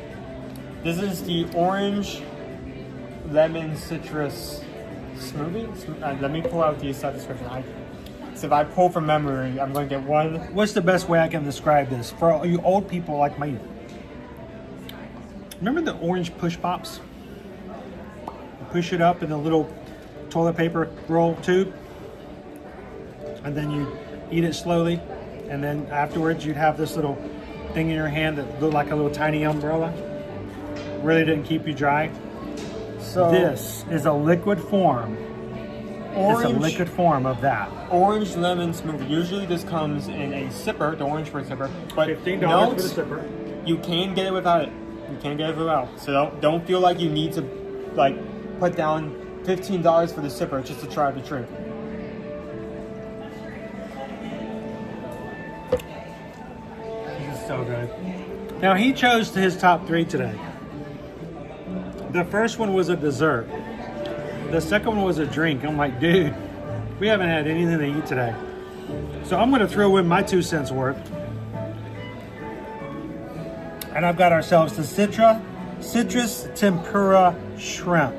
This is the orange lemon citrus smoothie. Let me pull out the description. So if I pull from memory, I'm going to get one. What's the best way I can describe this for all you old people like me? Remember the orange push pops? You push it up in a little toilet paper roll tube, and then you eat it slowly, and then afterwards you'd have this little thing in your hand that looked like a little tiny umbrella. Really didn't keep you dry. So This is a liquid form. It's a liquid form of that. Orange lemon smoothie. Usually this comes in a sipper, the orange fruit sipper. But $15 note, for the sipper. you can get it without it. You can get it without. So don't feel like you need to like put down $15 for the sipper just to try the drink. This is so good. Now he chose his top 3 today. The first one was a dessert. The second one was a drink. I'm like, dude, we haven't had anything to eat today. So I'm gonna throw in my 2 cents worth. And I've got ourselves the citrus tempura shrimp,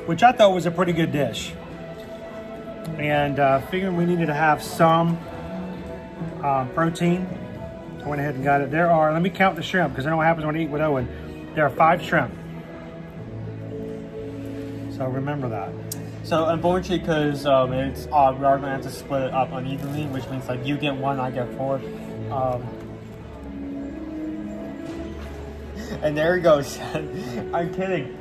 which I thought was a pretty good dish. And figuring we needed to have some protein, I went ahead and got it. There are, let me count the shrimp because I know what happens when I eat with Owen. There are 5 shrimp. So remember that. So unfortunately, because it's we are going to have to split it up unevenly, which means like you get 1, I get 4. And there he goes. I'm kidding.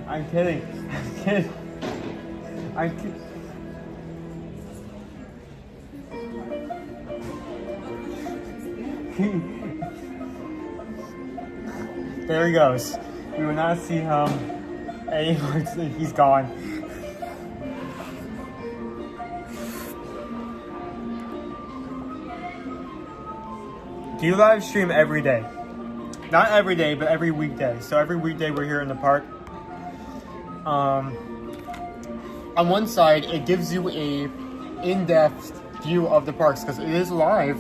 There he goes. We will not see him anymore. He's gone. Do you live stream every day? Not every day, but every weekday. So every weekday we're here in the park. On one side, it gives you a in-depth view of the parks because it is live.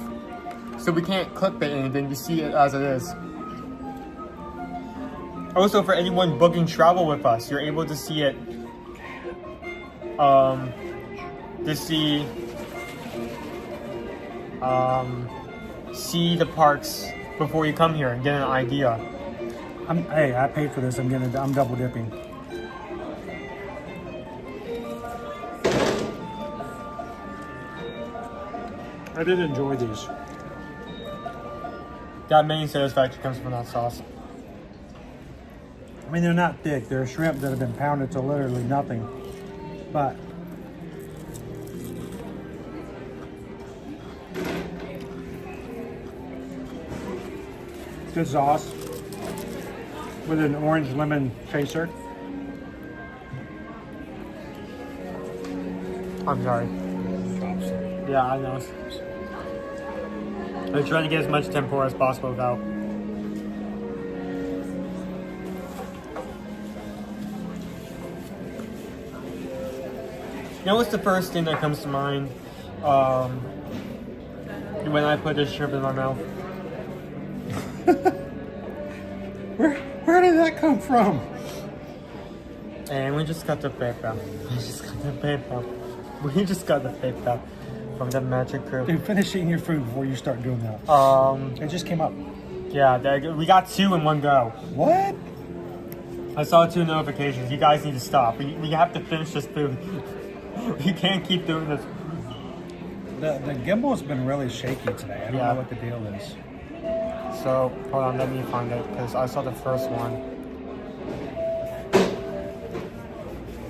So we can't clickbait anything. We see it as it is. Also, for anyone booking travel with us, you're able to see it. See the parks before you come here and get an idea. Hey, I paid for this. I'm double dipping. I did enjoy these. That main satisfaction comes from that sauce. I mean, they're not thick. They're shrimp that have been pounded to literally nothing. But good sauce with an orange lemon chaser. I'm sorry. Yeah, I know. I'm trying to get as much tempura as possible without. You know what's the first thing that comes to mind when I put this shrimp in my mouth? Where did that come from? And we just got the paper. We just got the paper from the magic group. Dude, finish eating your food before you start doing that. It just came up. Yeah, we got 2 in one go. What? I saw 2 notifications. You guys need to stop. We have to finish this food. We can't keep doing this. The gimbal's been really shaky today. I don't know what the deal is. So, hold on, let me find it, because I saw the first one.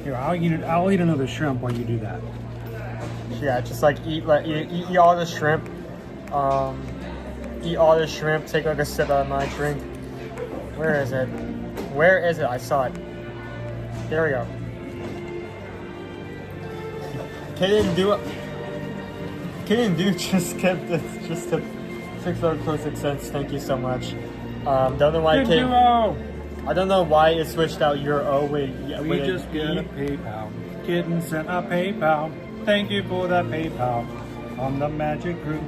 Here, I'll eat another shrimp while you do that. Yeah, just like eat all the shrimp. Eat all the shrimp, take like a sip out of my drink. Where is it? Where is it? I saw it. There we go. Kid and do just kept this, just to fix our close cents. Thank you so much. Don't know why it I don't know why it switched out your O. We just get a PayPal. Kitten sent a PayPal. Thank you for that PayPal on the magic group.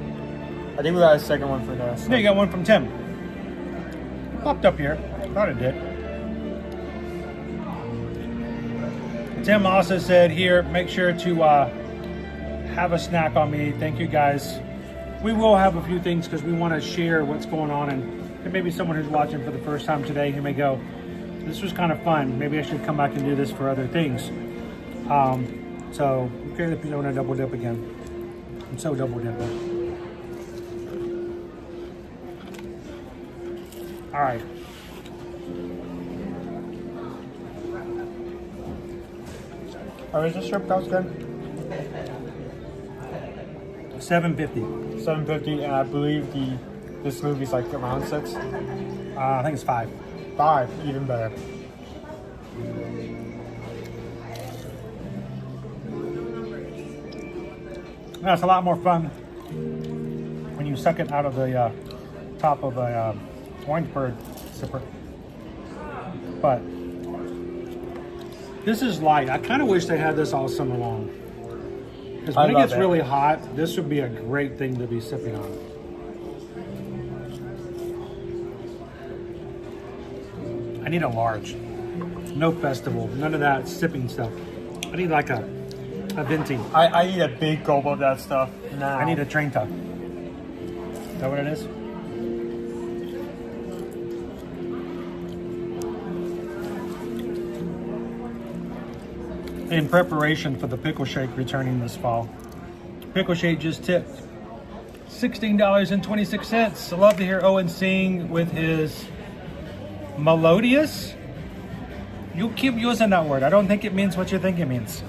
I think we got a second one for this. No, you got one from Tim. Popped up here. Thought it did. Tim also said here, make sure to have a snack on me. Thank you guys. We will have a few things because we want to share what's going on, and there may be someone who's watching for the first time today who may go, this was kind of fun. Maybe I should come back and do this for other things. So, okay, if you don't want to double dip again. I'm so double dipping. All right. Oh, is this shrimp cost good? $7.50. $7.50, and I believe this movie's like around 6. I think it's 5. 5, even better. No, it's a lot more fun when you suck it out of the top of a orange bird zipper. But this is light. I kind of wish they had this all summer long. Because when it gets really hot, this would be a great thing to be sipping on. I need a large. No festival. None of that sipping stuff. I need like a venti. I need a big gulp of that stuff now. I need a train tuck. Is that what it is? In preparation for the pickle shake returning this fall. Pickle shake just tipped $16.26. I love to hear Owen sing with his melodious. You keep using that word. I don't think it means what you think it means.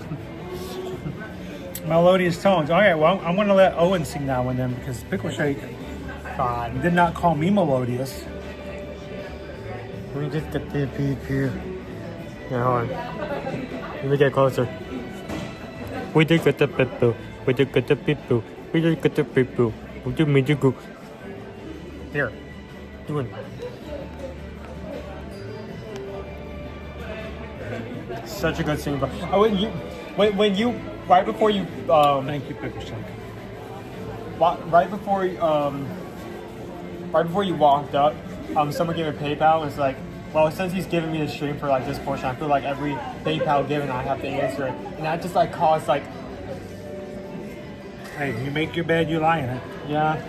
Melodious tones. All right, well, I'm going to let Owen sing that one then, because Pickle Shake did not call me melodious. We just get the beep here. Yeah, hold on. Let me get closer. We did get the beep. We did get the beep. We did get the beep. We did me do go. Here. Doing. such a good scene. But when you right before you Thank you, Pickle Shake. right before you walked up, someone gave a PayPal and it's like, well, since he's giving me the stream for like this portion, I feel like every PayPal given I have to answer it, and that just like caused like, Hey, you make your bed, you lie in it. yeah.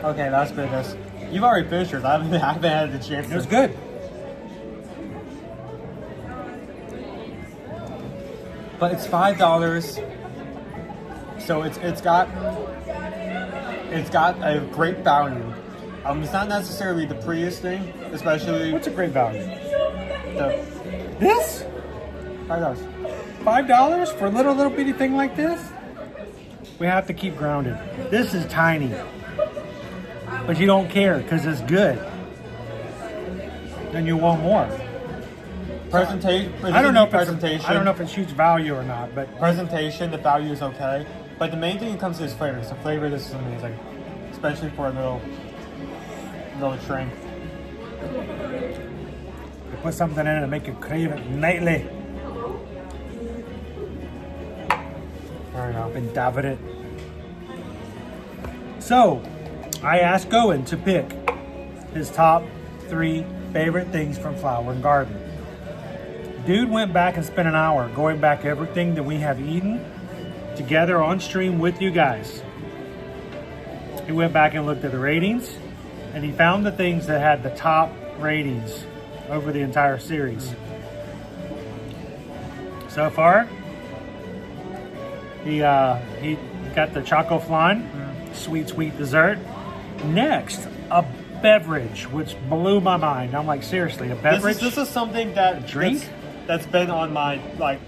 Okay, that's business. You've already finished yours. I haven't had the chance. It was good. But it's $5, so it's got a great value. It's not necessarily the prettiest thing, especially What's a great value? the This? $5. $5 for a little bitty thing like this? We have to keep grounded. This is tiny. But you don't care because it's good. Then you want more. Presentation. I don't know if presentation. I don't know if it's huge value or not, but Presentation. The value is okay, but the main thing that comes to is flavor. So flavor, this is amazing, especially for a little train. you put something in it to make you crave it nightly. Fair enough. Been dabbing it. So, I asked Owen to pick his top 3 favorite things from Flower Garden. Dude went back and spent an hour going back everything that we have eaten together on stream with you guys. He went back and looked at the ratings, and he found the things that had the top ratings over the entire series. So far, he got the choco flan, sweet dessert. Next, a beverage, which blew my mind. I'm like, seriously, a beverage? This is something that drink? that's been on my like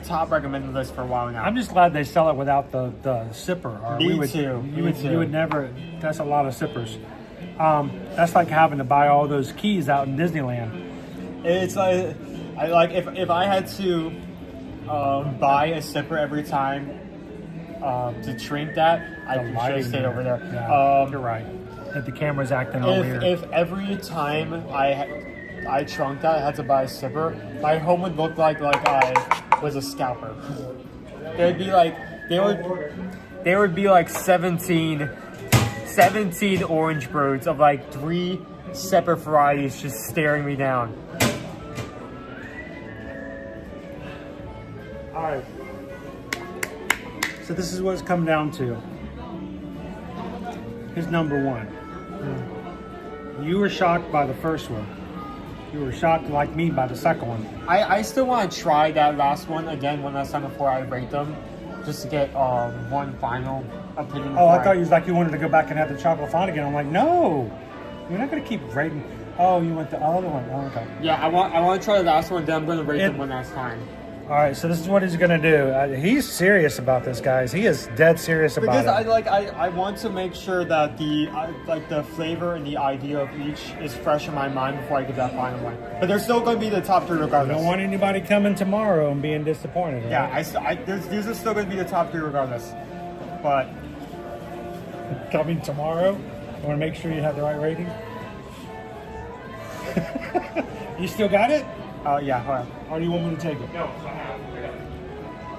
top recommended list for a while now. I'm just glad they sell it without the sipper. Or Me would, too. You Me would, too. you would never. That's a lot of sippers. That's like having to buy all those keys out in Disneyland. It's like if I had to buy a sipper every time to drink that, I should have stayed over there. Yeah, you're right. That the camera's acting all weird. If every time I trunk that, I had to buy a sipper, my home would look like I was a scalper. There'd be like there would be like 17 orange birds of like 3 separate varieties just staring me down. All right. So this is what it's come down to. Here's number 1. You were shocked by the first one. You were shocked like me by the second one. I still want to try that last one again one last time before I rate them, just to get one final opinion. Oh, I thought you was like you wanted to go back and have the chocolate fondant again. I'm like, no, you're not gonna keep rating. Oh, you went the other one. Oh, okay. Yeah, I want to try the last one. Then I'm gonna rate them one last time. All right, so this is what he's gonna do. He's serious about this, guys. He is dead serious about Because it. I want to make sure that the flavor and the idea of each is fresh in my mind before I get that final one. But they're still going to be the top 3 I regardless. don't want anybody coming tomorrow and being disappointed. Right? Yeah, these are still going to be the top 3 regardless. But Coming tomorrow. You want to make sure you have the right rating. You still got it? yeah, hold on. Or do you want me to take it? No.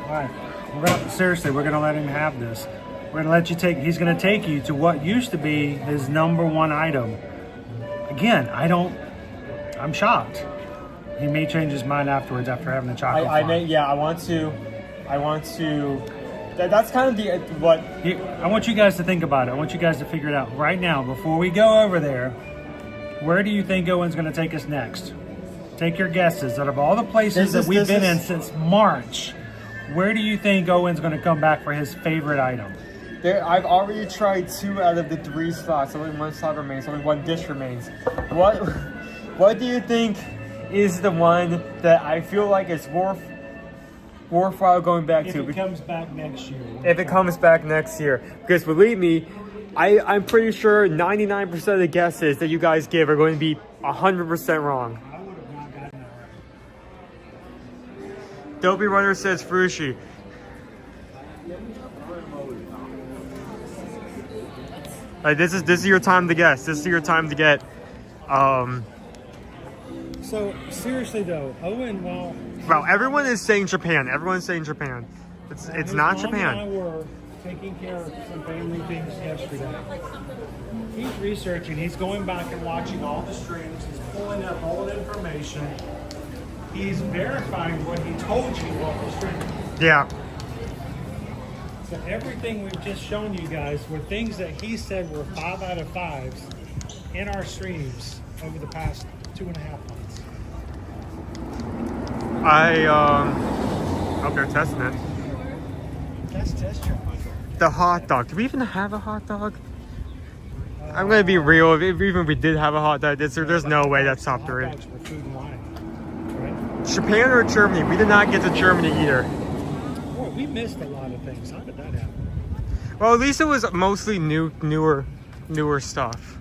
All right. We're gonna let him have this. We're gonna let you take. He's gonna take you to what used to be his number 1 item. Again, I'm shocked. He may change his mind afterwards after having the chocolate. I want to. That's kind of what. I want you guys to think about it. I want you guys to figure it out right now before we go over there. Where do you think Owen's gonna take us next? Take your guesses. Out of all the places that we've been in since March, where do you think Owen's going to come back for his favorite item? I've already tried 2 out of the 3 slots. Only 1 slot remains. Only 1 dish remains. What do you think is the one that I feel like it's worthwhile going back to? If it comes back next year. If it comes back next year. Because believe me, I'm pretty sure 99% of the guesses that you guys give are going to be 100% wrong. Dopey Runner says Fushi. This is your time to guess. This is your time to get So seriously though, Owen, well, Bro, everyone is saying Japan. Everyone's saying Japan. It's his not mom and I Japan. were taking care of some family things yesterday. He's researching. He's going back and watching all the streams. He's pulling up all the information. He's verifying what he told you what was streaming. Yeah. So everything we've just shown you guys were things that he said were 5 out of 5s in our streams over the past 2.5 months. I hope they're testing it. That's test drive. The hot dog. Do we even have a hot dog? I'm gonna be real. Even if we did have a hot dog, there's no way that's top 3. Hot dogs for food and wine, right? Japan or Germany? We did not get to Germany either. Boy, we missed a lot of things. How did that happen? Well, at least it was mostly newer stuff.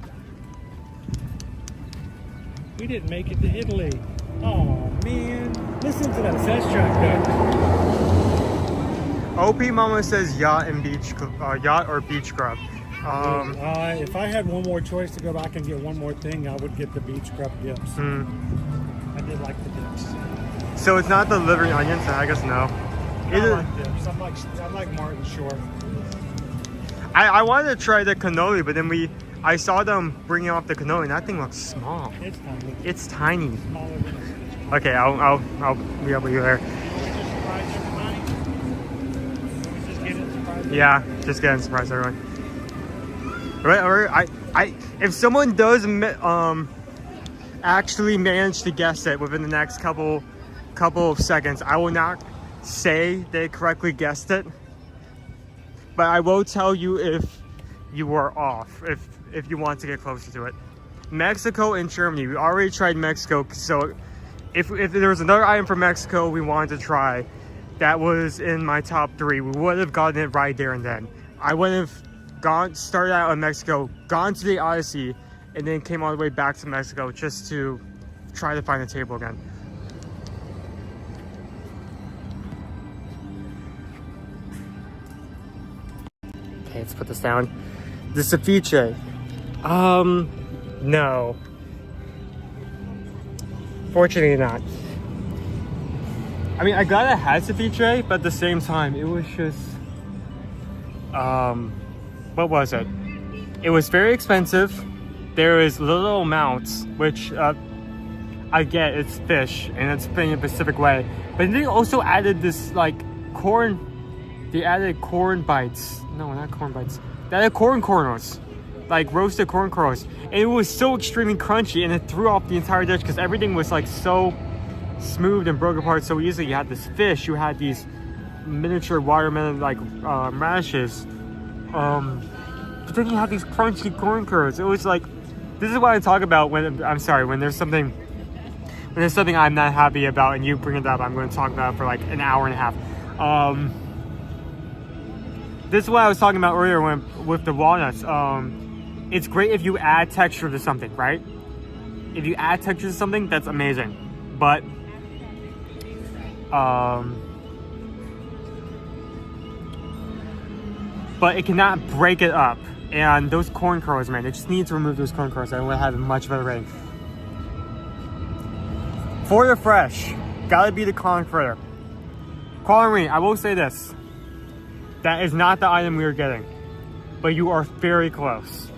We didn't make it to Italy. Oh man, listen to that test track though. OP Mama says yacht and beach, yacht or beach club. If I had one more choice to go back and get one more thing, I would get the beach crab dips. I did like the dips. So it's not the living onions, I guess no. I like dips. I like Martin Short. I wanted to try the cannoli, but then I saw them bringing off the cannoli, and that thing looks small. It's tiny. It's tiny. Smaller than a Okay, I'll be able to you there. Yeah, just getting surprised everyone. Right, if someone does actually manage to guess it within the next couple of seconds, I will not say they correctly guessed it, but I will tell you if you were off, if you want to get closer to it. Mexico and Germany. We already tried Mexico, so if there was another item from Mexico we wanted to try that was in my top 3, we would have gotten it right there and then. I would have started out in Mexico, gone to the Odyssey, and then came all the way back to Mexico just to try to find a table again. Okay, let's put this down. The ceviche. No. Fortunately not. I mean, I glad I had ceviche, but at the same time, it was just, what was it? It was very expensive. There is little amounts, which, I get, it's fish, and it's in a Pacific way. But they also added this, like, corn, they added corn bites. No, not corn bites. They added corn kernels, like roasted corn kernels. And it was so extremely crunchy, and it threw off the entire dish because everything was, like, so smooth and broke apart so easily. You had this fish, you had these miniature watermelon like radishes, but then you had these crunchy corn kernels. It was like, this is what I talk about when when there's something I'm not happy about and you bring it up, I'm going to talk about it for like an hour and a half. This is what I was talking about earlier with the walnuts. It's great if you add texture to something, right? If you add texture to something, that's amazing. But it cannot break it up. And those corn kernels, man, they just need to remove those corn kernels. I would have a much better rating. For the fresh, gotta be the corn fritter. Colleen, I will say this. That is not the item we are getting, but you are very close.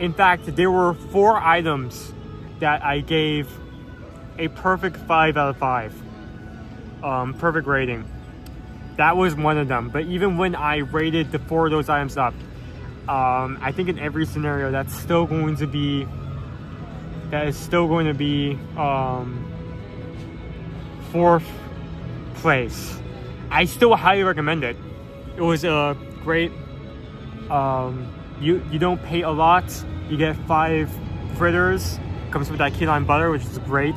In fact, there were 4 items that I gave a perfect 5 out of 5. Perfect rating. That was one of them. But even when I rated the 4 of those items up, I think in every scenario that is still going to be 4th place. I still highly recommend it. It was a great, you don't pay a lot. You get 5 fritters. Comes with that key lime butter, which is great.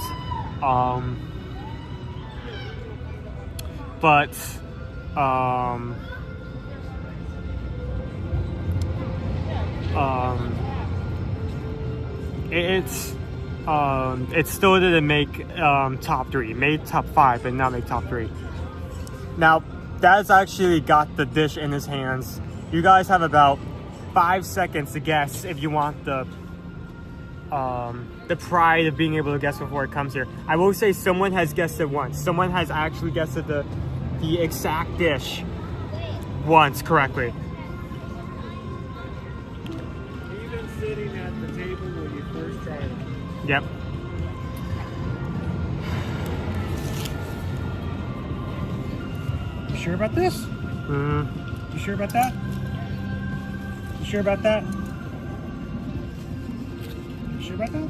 It still didn't make top 3. It made top 5, but not make top 3. Now, that's actually got the dish in his hands. You guys have about 5 seconds to guess if you want the the pride of being able to guess before it comes here. I will say someone has guessed it once. Someone has actually guessed it the exact dish once correctly. Even sitting at the table when you first tried it. Yep. You sure about this? Mm-hmm. You sure about that? You sure about that? You sure about that?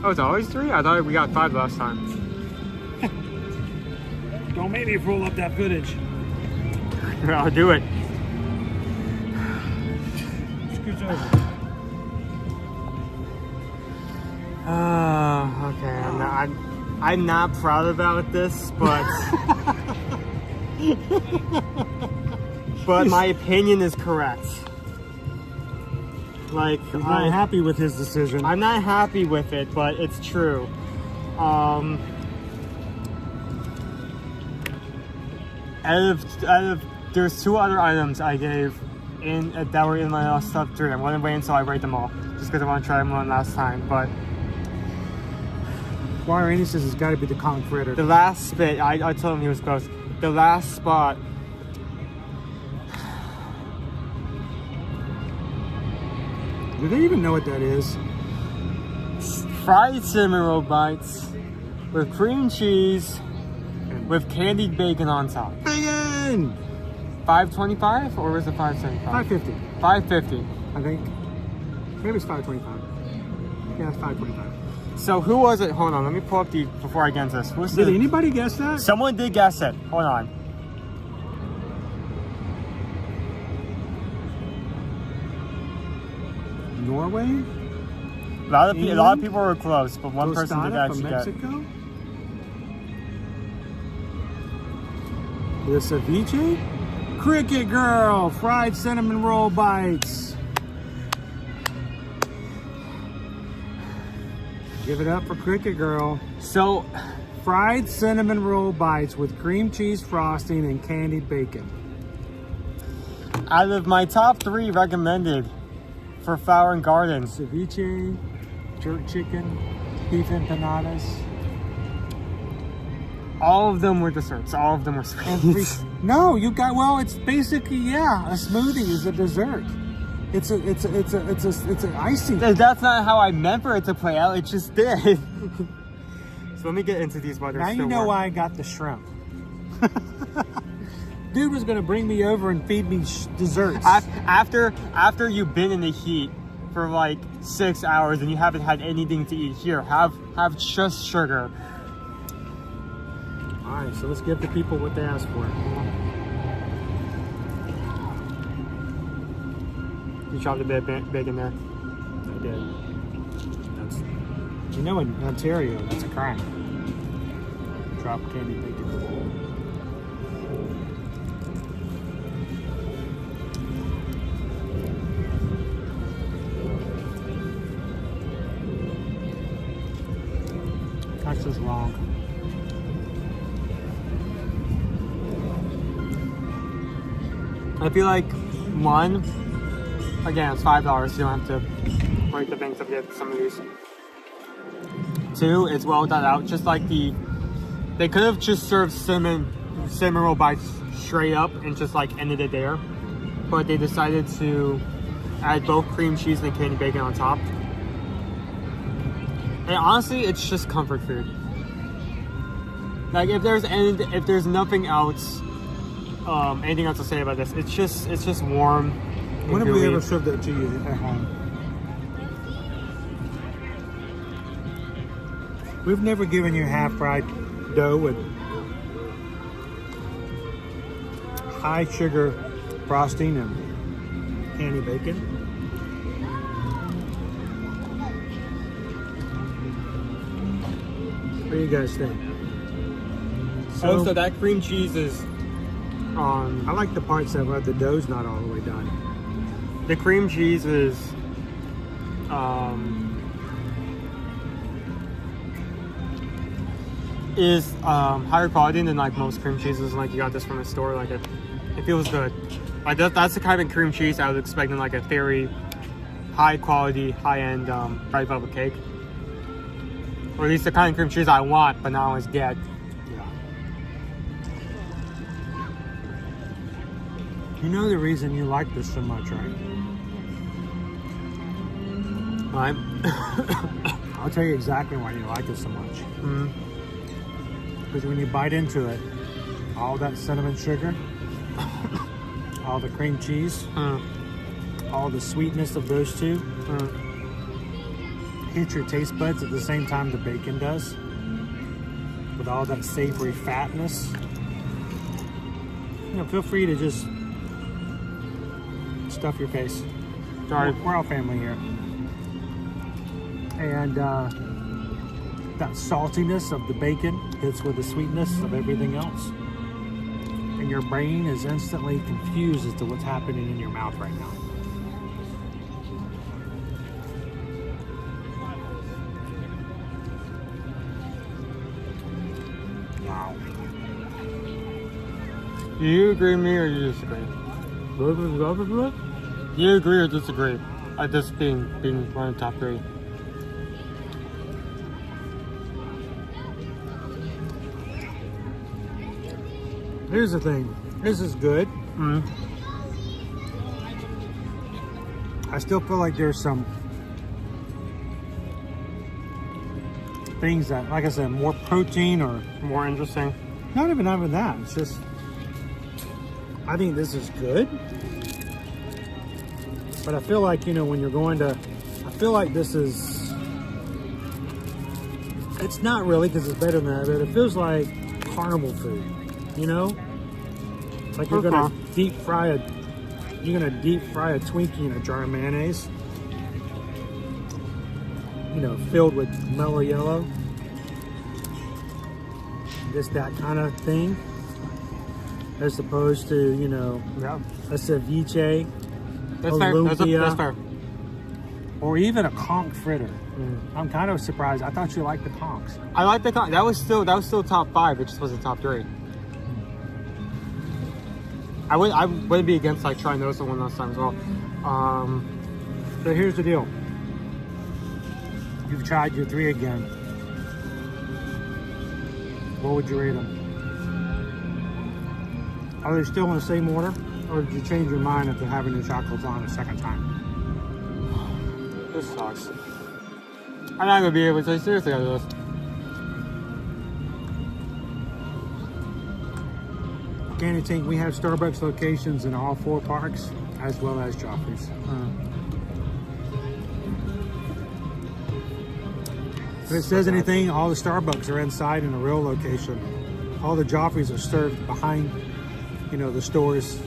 Oh, it's always 3? I thought we got 5 last time. Don't make me roll up that footage. I'll do it. Scooch over. Okay. I'm not proud about this, but but my opinion is correct. Like, He's not happy with his decision. I'm not happy with it, but it's true. Out of there's 2 other items I gave in that were in my stuffed drink. I want to wait until I rate them all, just because I want to try them one last time. But Squire Andy says it's got to be the Kong fritter. the last spit, I told him he was close. The last spot. Do they even know what that is? Fried cinnamon roll bites with cream cheese with candied bacon on top. Bangin'! $5.25 or was it $5.75? $5.50. $5.50. I think. Maybe it's $5.25. Yeah, it's $5.25. So who was it? Hold on, let me pull up the before I get into this. Who's Did the, anybody guess that? Someone did guess it. Hold on. Norway? A lot of people were close, but one person did Tostada actually from get. Mexico? The ceviche? Cricket Girl, fried cinnamon roll bites. Give it up for Cricket Girl. So, Fried cinnamon roll bites with cream cheese frosting and candied bacon. out of my top 3 recommended for Flower Garden, Ceviche, jerk chicken, beef empanadas. all of them were desserts. All of them were sweets. No, you got, well, it's basically, yeah, a smoothie is a dessert. It's an icing. That's not how I meant for it to play out. It just did. So let me get into these while they're Now still you know warm. why I got the shrimp. Dude was gonna bring me over and feed me desserts. After you've been in the heat for like 6 hours and you haven't had anything to eat, here, have just sugar. All right, so let's give the people what they asked for. You chopped a bit of bacon there. I did. That's, you know, in Ontario, that's a crime. Drop candy bacon. That's just wrong. I feel like one, again, it's $5. You don't have to break the bank to get some of these. 2, it's well thought out. Just like they could have just served cinnamon roll bites straight up and just like ended it there, but they decided to add both cream cheese and candy bacon on top. And honestly, it's just comfort food. Like if there's nothing else, anything else to say about this, it's just warm. When have we ever served that to you at home? We've never given you half-fried dough with high sugar frosting and candy bacon. What do you guys think? So that cream cheese is I like the parts that where the dough's not all the way done. the cream cheese is higher quality than like most cream cheeses. Like you got this from a store, like it feels good. Like that's the kind of cream cheese I was expecting, like a fairy high quality, high end red velvet cake. Or at least the kind of cream cheese I want, but not always get. Yeah. You know the reason you like this so much, right? Right? I'll tell you exactly why you like it so much. Because when you bite into it, all that cinnamon sugar, all the cream cheese, all the sweetness of those two, hit your taste buds at the same time the bacon does, with all that savory fatness. You know, feel free to just stuff your face. Sorry. We're all family here. And that saltiness of the bacon hits with the sweetness of everything else. And your brain is instantly confused as to what's happening in your mouth right now. Wow. Do you agree with me or you disagree? Do you agree or disagree? This being one of the top 3. Here's the thing. This is good. I still feel like there's some things that, like I said, more protein or More interesting. not even that. It's just, I think this is good. But I feel like, you know, when you're going to, I feel like this is, it's not really because it's better than that, but it feels like carnival food, you know? Like you're gonna deep fry a Twinkie in a jar of mayonnaise, you know, filled with mellow yellow. Just that kind of thing, as opposed to, you know, a ceviche, That's fair. That's fair. or even a conch fritter. I'm kind of surprised. I thought you liked the conchs. I like the conch. That was still top 5. It just wasn't top 3. I wouldn't be against like trying those one last time as well. So here's the deal. You've tried your 3 again. What would you rate them? Are they still in the same order? Or did you change your mind after having the chocolate flan a second time? This sucks. I'm not gonna be able to say seriously out of this. Candy Tank, we have Starbucks locations in all 4 parks, as well as Joffrey's. If it says anything, all the Starbucks are inside in a real location. All the Joffrey's are served behind, you know, the stores.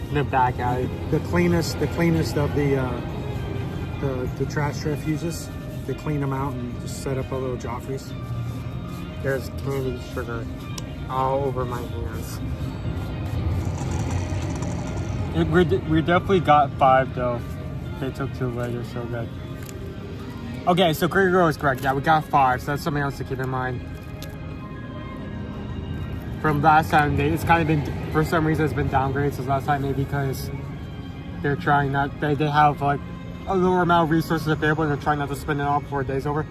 In the back alley. The cleanest of the trash refuges. They clean them out and just set up a little Joffrey's. There's candy sugar all over my hands. We definitely got 5 though. They took 2 later, so good. Okay, so Great Girl is correct. Yeah, we got 5, so that's something else to keep in mind. From last time, it's kind of been, for some reason, it's been downgraded since last time, maybe because they're trying not, they have like a lower amount of resources available and they're trying not to spend it all before the day's over.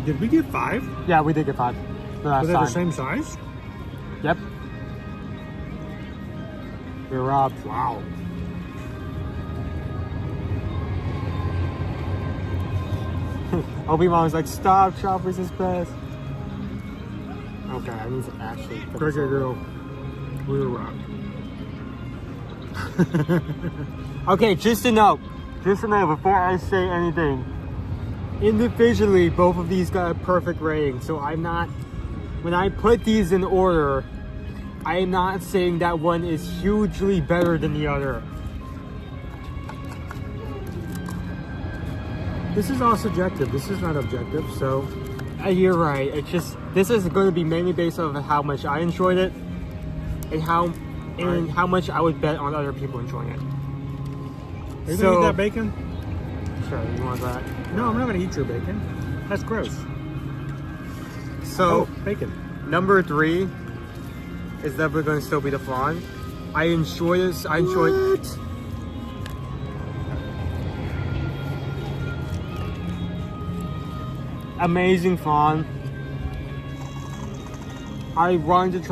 Did we get 5? Yeah, we did get 5. Were they the same size? Yep. You're robbed. Wow. Obi-Wan was like, stop, Choppers is best. Okay, I need to actually put this Cricket over. Girl, we were robbed. Okay, just to know before I say anything, individually, both of these got a perfect rating, so I'm not, when I put these in order, I am not saying that one is hugely better than the other. This is all subjective. This is not objective, so... You're right. It's just, this is going to be mainly based off of how much I enjoyed it and how much I would bet on other people enjoying it. Are you gonna eat that bacon? Sure, you want that? No, I'm not gonna eat your bacon. That's gross. So, bacon. number 3 is definitely going to still be the flan. I enjoy this. I enjoy it. Amazing flan. I wanted to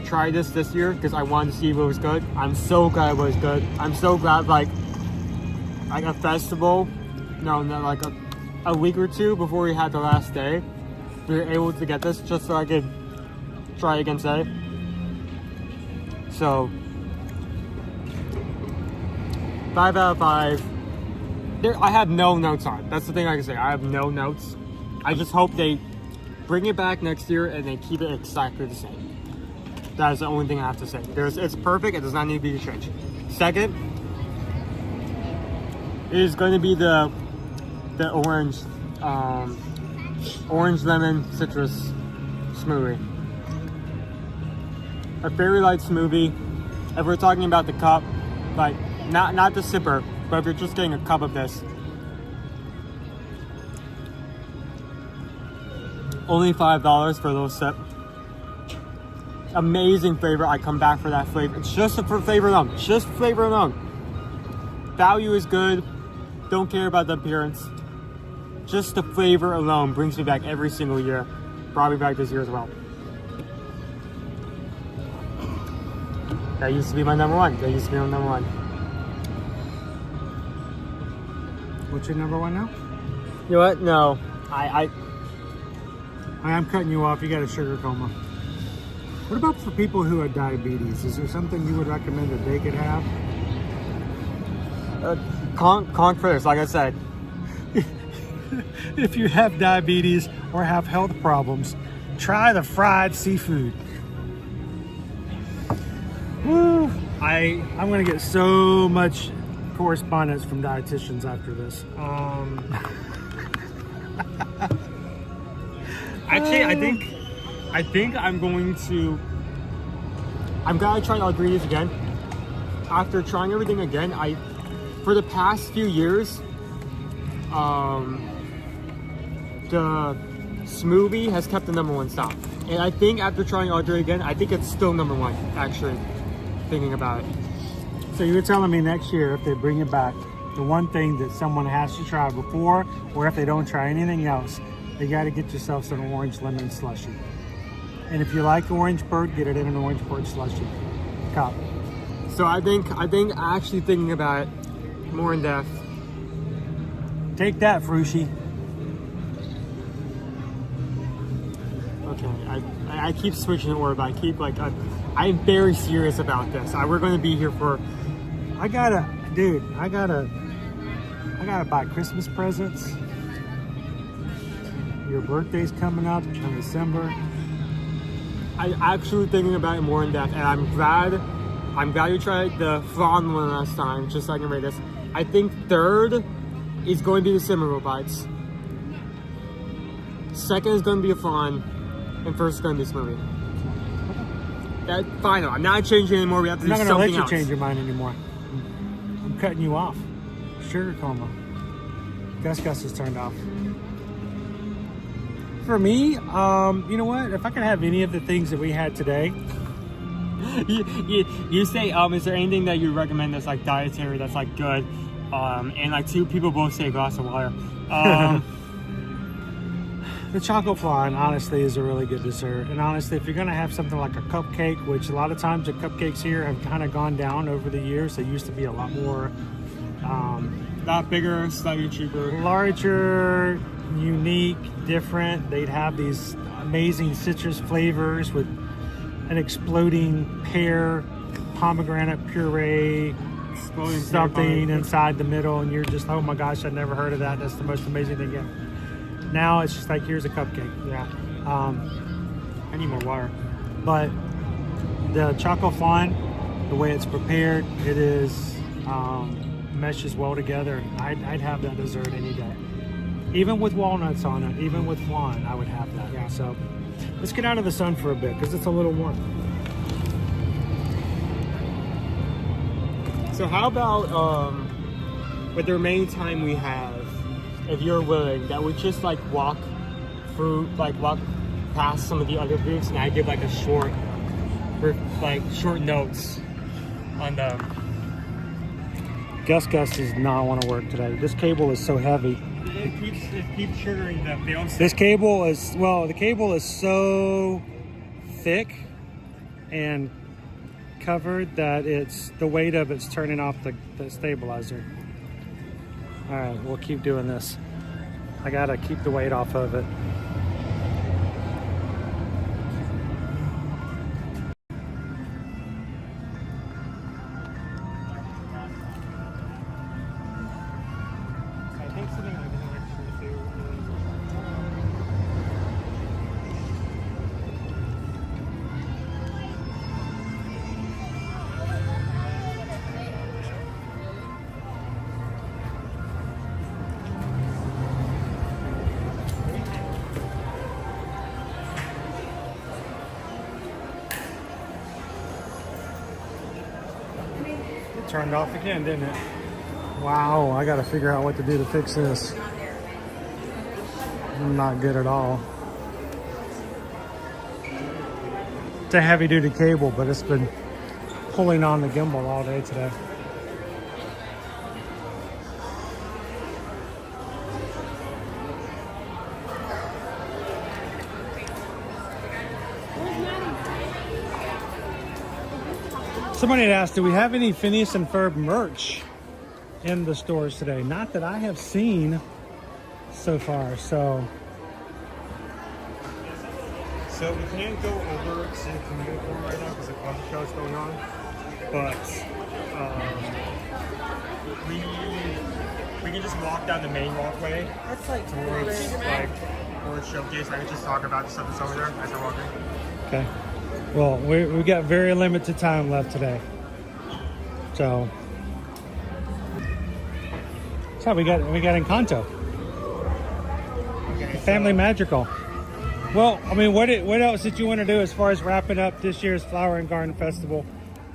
try this year because I wanted to see if it was good. I'm so glad it was good. I'm so glad like a festival, no, not like a week or two before we had the last day, we were able to get this just so I could try again today. So 5 out of 5. I have no notes on it. That's the thing I can say. I have no notes. I just hope they bring it back next year and they keep it exactly the same. That is the only thing I have to say. It's perfect. It does not need to be changed. Second is going to be the orange lemon citrus smoothie. A very light smoothie. If we're talking about the cup, like not the sipper, but if you're just getting a cup of this, only $5 for a little sip. Amazing flavor. I come back for that flavor. It's just for flavor alone. Just flavor alone. Value is good. Don't care about the appearance. Just the flavor alone brings me back every single year. Brought me back this year as well. That used to be my number one. What's your number one now? You know what? No. I'm cutting you off. You got a sugar coma. What about for people who have diabetes? Is there something you would recommend that they could have? Conk first, like I said. If you have diabetes or have health problems, try the fried seafood. Woo! I'm gonna get so much correspondence from dietitians after this. Actually, I think I'm gonna try the ingredients again. After trying everything again, for the past few years, the smoothie has kept the number one spot. And I think after trying all three again, I think it's still number one, actually, thinking about it. So you were telling me next year, if they bring it back, the one thing that someone has to try before, or if they don't try anything else, they got to get yourself some orange lemon slushy. And if you like orange bird, get it in an orange bird slushy cup. So I think actually thinking about it more in depth. Take that, Frushi. Okay, I keep switching the order, but I'm very serious about this. We're going to be here for. I gotta buy Christmas presents. Your birthday's coming up in December. I'm actually thinking about it more in depth, and I'm glad you tried the flan one last time, just so I can rate this. I think third is going to be the cinnamon bites. Second is going to be a flan, and first is going to be a smoothie. That final. I'm not changing anymore. We have to do something else. I'm not going to let you change your mind anymore. I'm cutting you off. Sugar coma. Gus is turned off. For me, you know what? If I could have any of the things that we had today. You say, is there anything that you recommend that's like dietary, that's like good? And like two people both say a glass of water. The choco flan, honestly, is a really good dessert. And honestly, if you're going to have something like a cupcake, which a lot of times the cupcakes here have kind of gone down over the years. They used to be a lot more... lot bigger, slightly cheaper. Larger, unique, different. They'd have these amazing citrus flavors with an exploding pear, pomegranate puree, something inside the middle, and you're just, oh my gosh, I never heard of that. That's the most amazing thing yet. Now it's just like, here's a cupcake. Yeah. I need more water. But the choco flan, the way it's prepared, it is meshes well together. I'd have that dessert any day. Even with walnuts on it, even with flan, I would have that. Yeah. So let's get out of the sun for a bit because it's a little warm. So how about with the remaining time we have, if you're willing, that we just like walk past some of the other booths, and I give like a short like short notes on them. Gus does not want to work today. This cable is so heavy. It keeps triggering the fail. This cable is, well, the cable is so thick and covered that it's the weight of it's turning off the stabilizer. All right, we'll keep doing this. I gotta keep the weight off of it. Turned off again, didn't it? Wow, I gotta figure out what to do to fix this. I'm not good at all. It's a heavy duty cable, but it's been pulling on the gimbal all day today. Somebody had asked, do we have any Phineas and Ferb merch in the stores today? Not that I have seen so far, so. So we can't go over to the community forum right now because the coffee show is going on. But we can just walk down the main walkway towards showcase. I can just talk about the stuff that's over there as we're walking. Okay. Well, we got very limited time left today. So we got Encanto. Okay, Family Magical. Well, I mean, what else did you want to do as far as wrapping up this year's Flower and Garden Festival?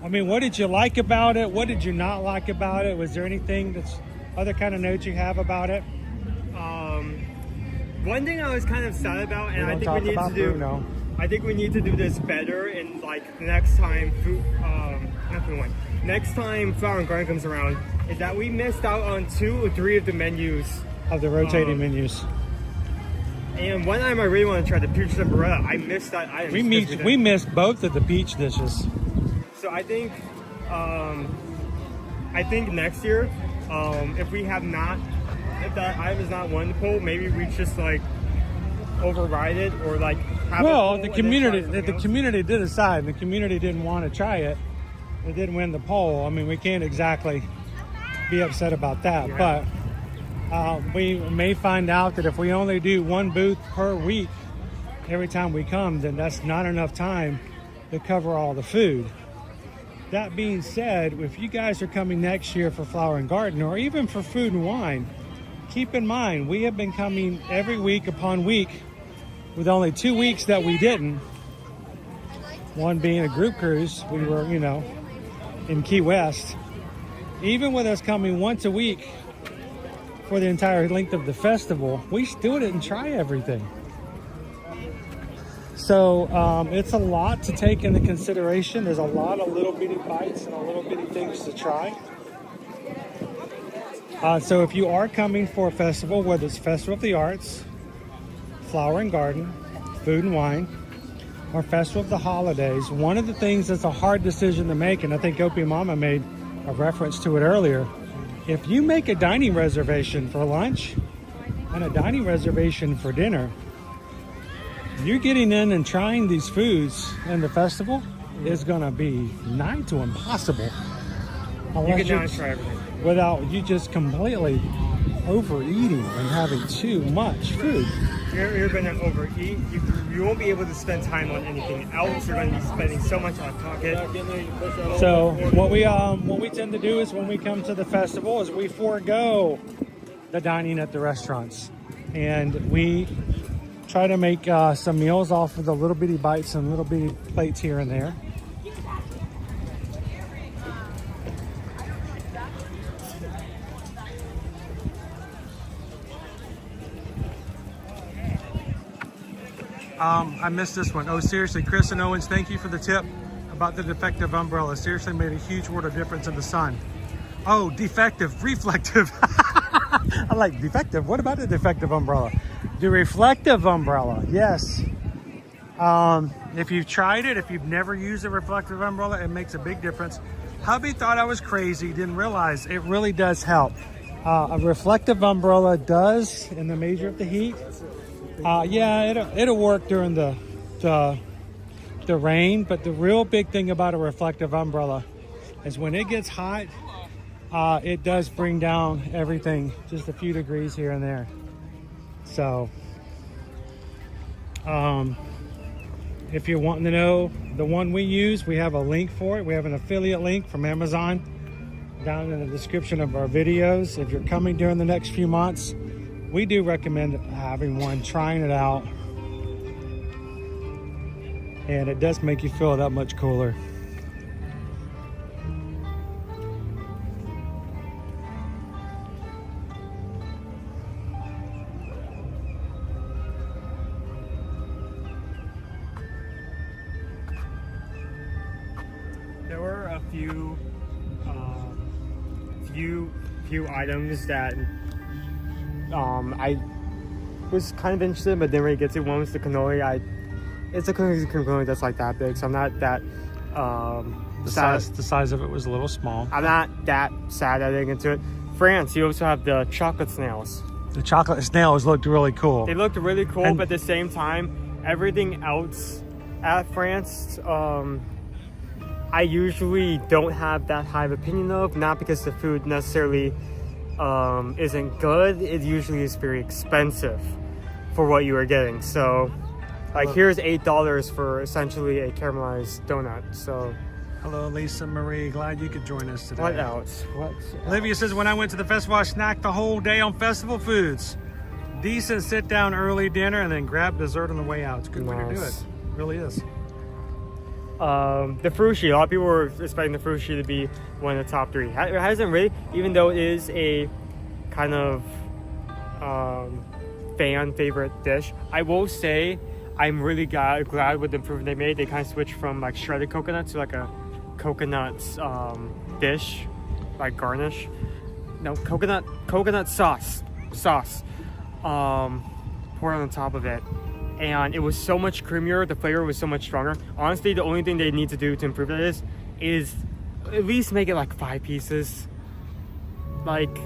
I mean, what did you like about it? What did you not like about it? Was there anything that's other kind of notes you have about it? One thing I was kind of sad about, and I think we need to do. Bruno. I think we need to do this better in like next time. Next time Flower and Garden comes around, is that we missed out on 2 or 3 of the menus of the rotating menus. And one time I really want to try the peach temporella. I missed that item. We missed both of the peach dishes. So I think next year, if that item is not one to pull, maybe we just like override it or like have the community did decide. The community didn't want to try it. It didn't win the poll. I mean, we can't exactly be upset about that, yeah. But we may find out that if we only do one booth per week every time we come, then that's not enough time to cover all the food. That being said, if you guys are coming next year for Flower and Garden or even for Food and Wine, keep in mind we have been coming every week upon week, with only 2 weeks that we didn't. One being a group cruise, we were, in Key West. Even with us coming once a week for the entire length of the festival, we still didn't try everything. So it's a lot to take into consideration. There's a lot of little bitty bites and a little bitty things to try. So if you are coming for a festival, whether it's Festival of the Arts, Flower and Garden, Food and Wine, or Festival of the Holidays, one of the things that's a hard decision to make, and I think Opie Mama made a reference to it earlier, if you make a dining reservation for lunch and a dining reservation for dinner, you're getting in and trying these foods in the festival is going to be nigh to impossible. You can not try everything. Without you just completely overeating and having too much food. You're going to overeat. You won't be able to spend time on anything else. You're going to be spending so much on pocket. So what we tend to do is when we come to the festival is we forego the dining at the restaurants, and we try to make some meals off of the little bitty bites and little bitty plates here and there. I missed this one. Oh, seriously, Chris and Owens, thank you for the tip. about the defective umbrella. Seriously made a huge world of difference in the sun. Oh, defective, reflective. I like defective. What about the defective umbrella? The reflective umbrella, yes. If you've tried it, if you've never used a reflective umbrella, it makes a big difference. Hubby thought I was crazy, didn't realize it really does help. A reflective umbrella does in the measure of the heat. Yeah, it'll work during the rain, but the real big thing about a reflective umbrella is when it gets hot, it does bring down everything just a few degrees here and there. So, if you're wanting to know the one we use, we have a link for it. We have an affiliate link from Amazon down in the description of our videos. If you're coming during the next few months, we do recommend having one, trying it out. And it does make you feel that much cooler. There were a few items that I was kind of interested in, but didn't really get to. One was the cannoli. It's a cannoli that's like that big, so I'm not that the size of it was a little small. I'm not that sad that I didn't get to it. France, you also have the chocolate snails. The chocolate snails looked really cool. They looked really cool, but at the same time, everything else at France, I usually don't have that high of opinion of, not because the food necessarily isn't good. It usually is very expensive for what you are getting. So, like, here's $8 for essentially a caramelized donut. So, hello, Lisa Marie. Glad you could join us today. what else? Olivia says, when I went to the festival, I snacked the whole day on festival foods. Decent sit down early dinner and then grab dessert on the way out. It's a good way to do it. It really is. The frushi, a lot of people were expecting the frushi to be one of the top three. It hasn't really, even though it is a kind of fan favorite dish. I will say I'm really glad with the improvement they made. They kind of switched from like shredded coconut to like a coconut dish, like garnish. No, coconut sauce poured on top of it. And it was so much creamier, the flavor was so much stronger. Honestly, the only thing they need to do to improve it is at least make it like 5 pieces. Like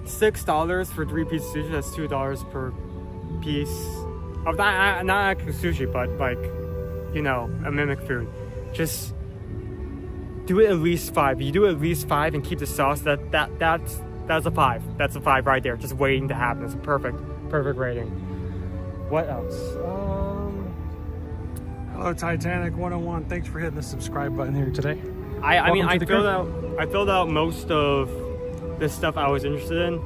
$6 for 3 pieces of sushi, that's $2 per piece. Of not actually sushi, but like, you know, a mimic food. Just do it at least 5. You do at least 5 and keep the sauce, that's a 5. That's a 5 right there, just waiting to happen. It's a perfect rating. What else? Hello, Titanic 101. Thanks for hitting the subscribe button here today. I filled out most of the stuff I was interested in.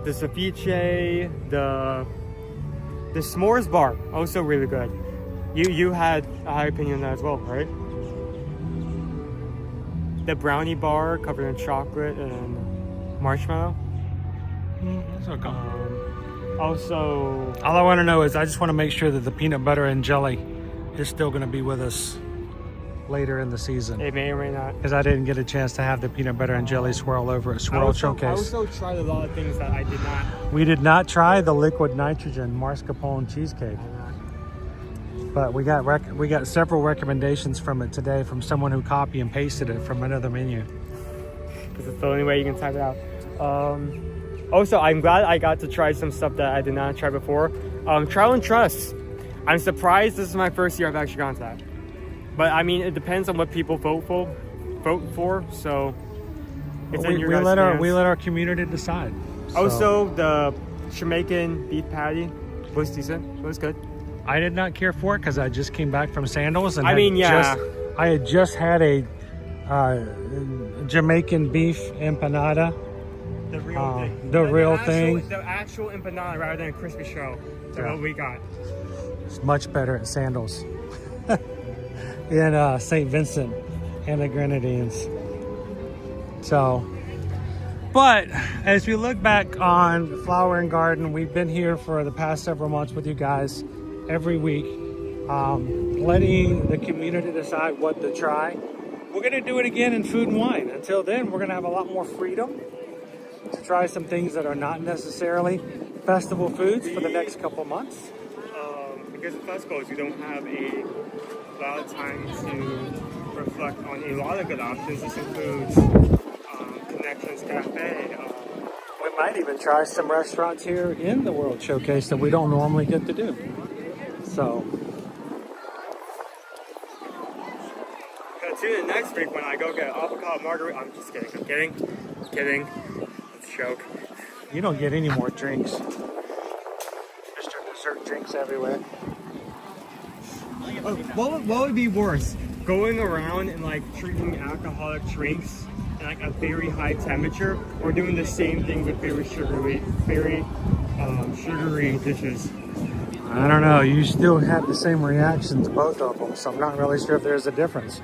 The ceviche, the s'mores bar, also really good. You had a high opinion on that as well, right? The brownie bar covered in chocolate and marshmallow. That's okay. Also, all I want to know is I just want to make sure that the peanut butter and jelly is still going to be with us later in the season. It may or may not. Because I didn't get a chance to have the peanut butter and jelly swirl over at Swirl Showcase. I also tried a lot of things that I did not. We did not try the liquid nitrogen mascarpone cheesecake. But we got several recommendations from it today from someone who copy and pasted it from another menu. Because it's the only way you can type it out. Also, I'm glad I got to try some stuff that I did not try before. Trial and Trust. I'm surprised this is my first year I've actually gone to that. But I mean, it depends on what people vote for. So it's in your guys' hands. We let our community decide. Also, the Jamaican beef patty was decent. It was good. I did not care for it because I just came back from Sandals and I had just had a Jamaican beef empanada. The real thing. The real thing. The actual empanada rather than a crispy shell. That's what we got. It's much better at Sandals. In St. Vincent and the Grenadines. So, but as we look back on Flower and Garden, we've been here for the past several months with you guys every week. letting the community decide what to try. We're going to do it again in Food and Wine. Until then, we're going to have a lot more freedom to try some things that are not necessarily festival foods for the next couple months. Because of festivals, you don't have a lot of time to reflect on a lot of good options. This includes Connections Cafe. We might even try some restaurants here in the World Showcase that we don't normally get to do. So, tune in next week when I go get avocado margarita. I'm just kidding. I'm kidding. It's a joke. you don't get any more drinks. Mr. Dessert drinks everywhere. What would be worse? Going around and like drinking alcoholic drinks at like a very high temperature, or doing the same thing with very sugary dishes? I don't know. You still have the same reaction to both of them, so I'm not really sure if there's a difference.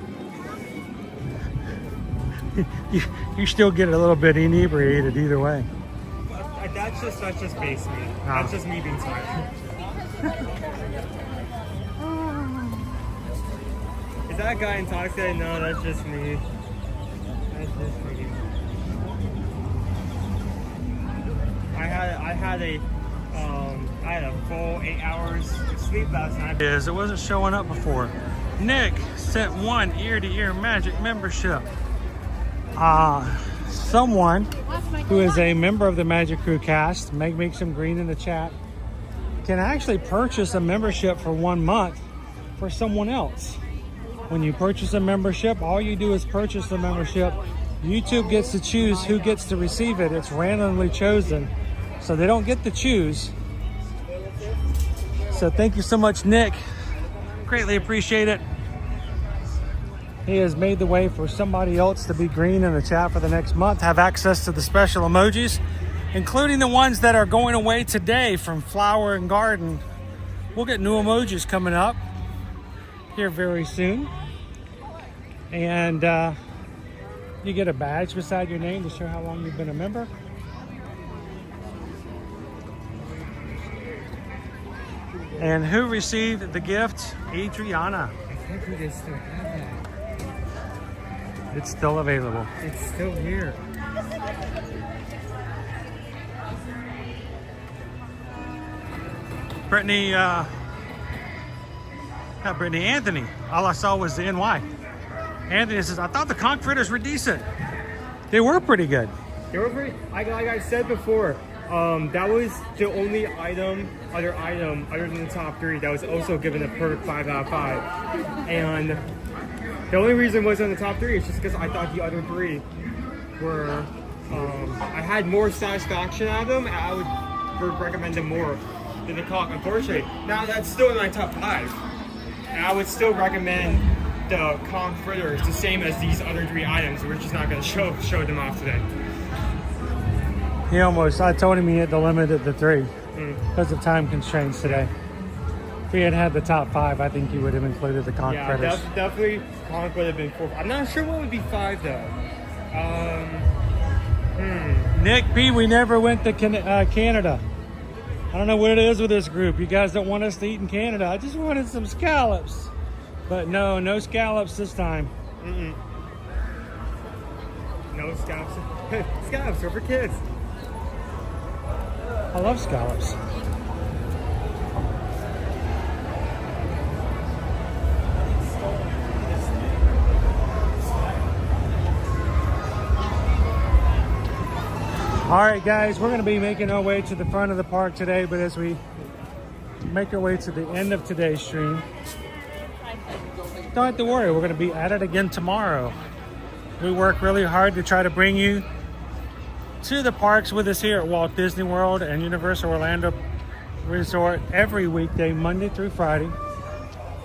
You still get a little bit inebriated either way. That's just base me. That's just me being tired. Is that guy intoxicated? No, that's just me. That's just me. I had a full 8 hours of sleep last night. It wasn't showing up before. Nick sent one ear-to-ear magic membership. Someone who is a member of the Magic Crew cast, make some green in the chat, can actually purchase a membership for 1 month for someone else. When you purchase a membership, all you do is purchase the membership. YouTube gets to choose who gets to receive it. It's randomly chosen, so they don't get to choose. So thank you so much, Nick. Greatly appreciate it. He has made the way for somebody else to be green in the chat for the next month, have access to the special emojis, including the ones that are going away today from Flower Garden. We'll get new emojis coming up here very soon. And you get a badge beside your name to show how long you've been a member. And who received the gift? Adriana. I can't believe they still have that. It's still available. It's still here. Brittany, not Brittany, Anthony. All I saw was the NY. Anthony says, I thought the conch fritters were decent. They were pretty good. They were pretty, like I said before, that was the only other item other than the top three that was also given a perfect 5 out of 5. And the only reason it was on the top three is just because I thought the other three were, I had more satisfaction out of them, and I would recommend them more than the conch. Unfortunately, now that's still in my top 5. And I would still recommend the conch fritters the same as these other 3 items. We're just not going to show them off today. I told him he had to limit it to 3 because of time constraints today. If he had the top 5, I think he would have included the conch fritters. Definitely conch would have been 4. I'm not sure what would be 5 though. Nick P, we never went to Canada. I don't know what it is with this group. You guys don't want us to eat in Canada. I just wanted some scallops. But no scallops this time. No scallops. Scallops are for kids. I love scallops. All right, guys, we're going to be making our way to the front of the park today, but as we make our way to the end of today's stream, don't have to worry, we're going to be at it again tomorrow. We work really hard to try to bring you to the parks with us here at Walt Disney World and Universal Orlando Resort every weekday, Monday through Friday.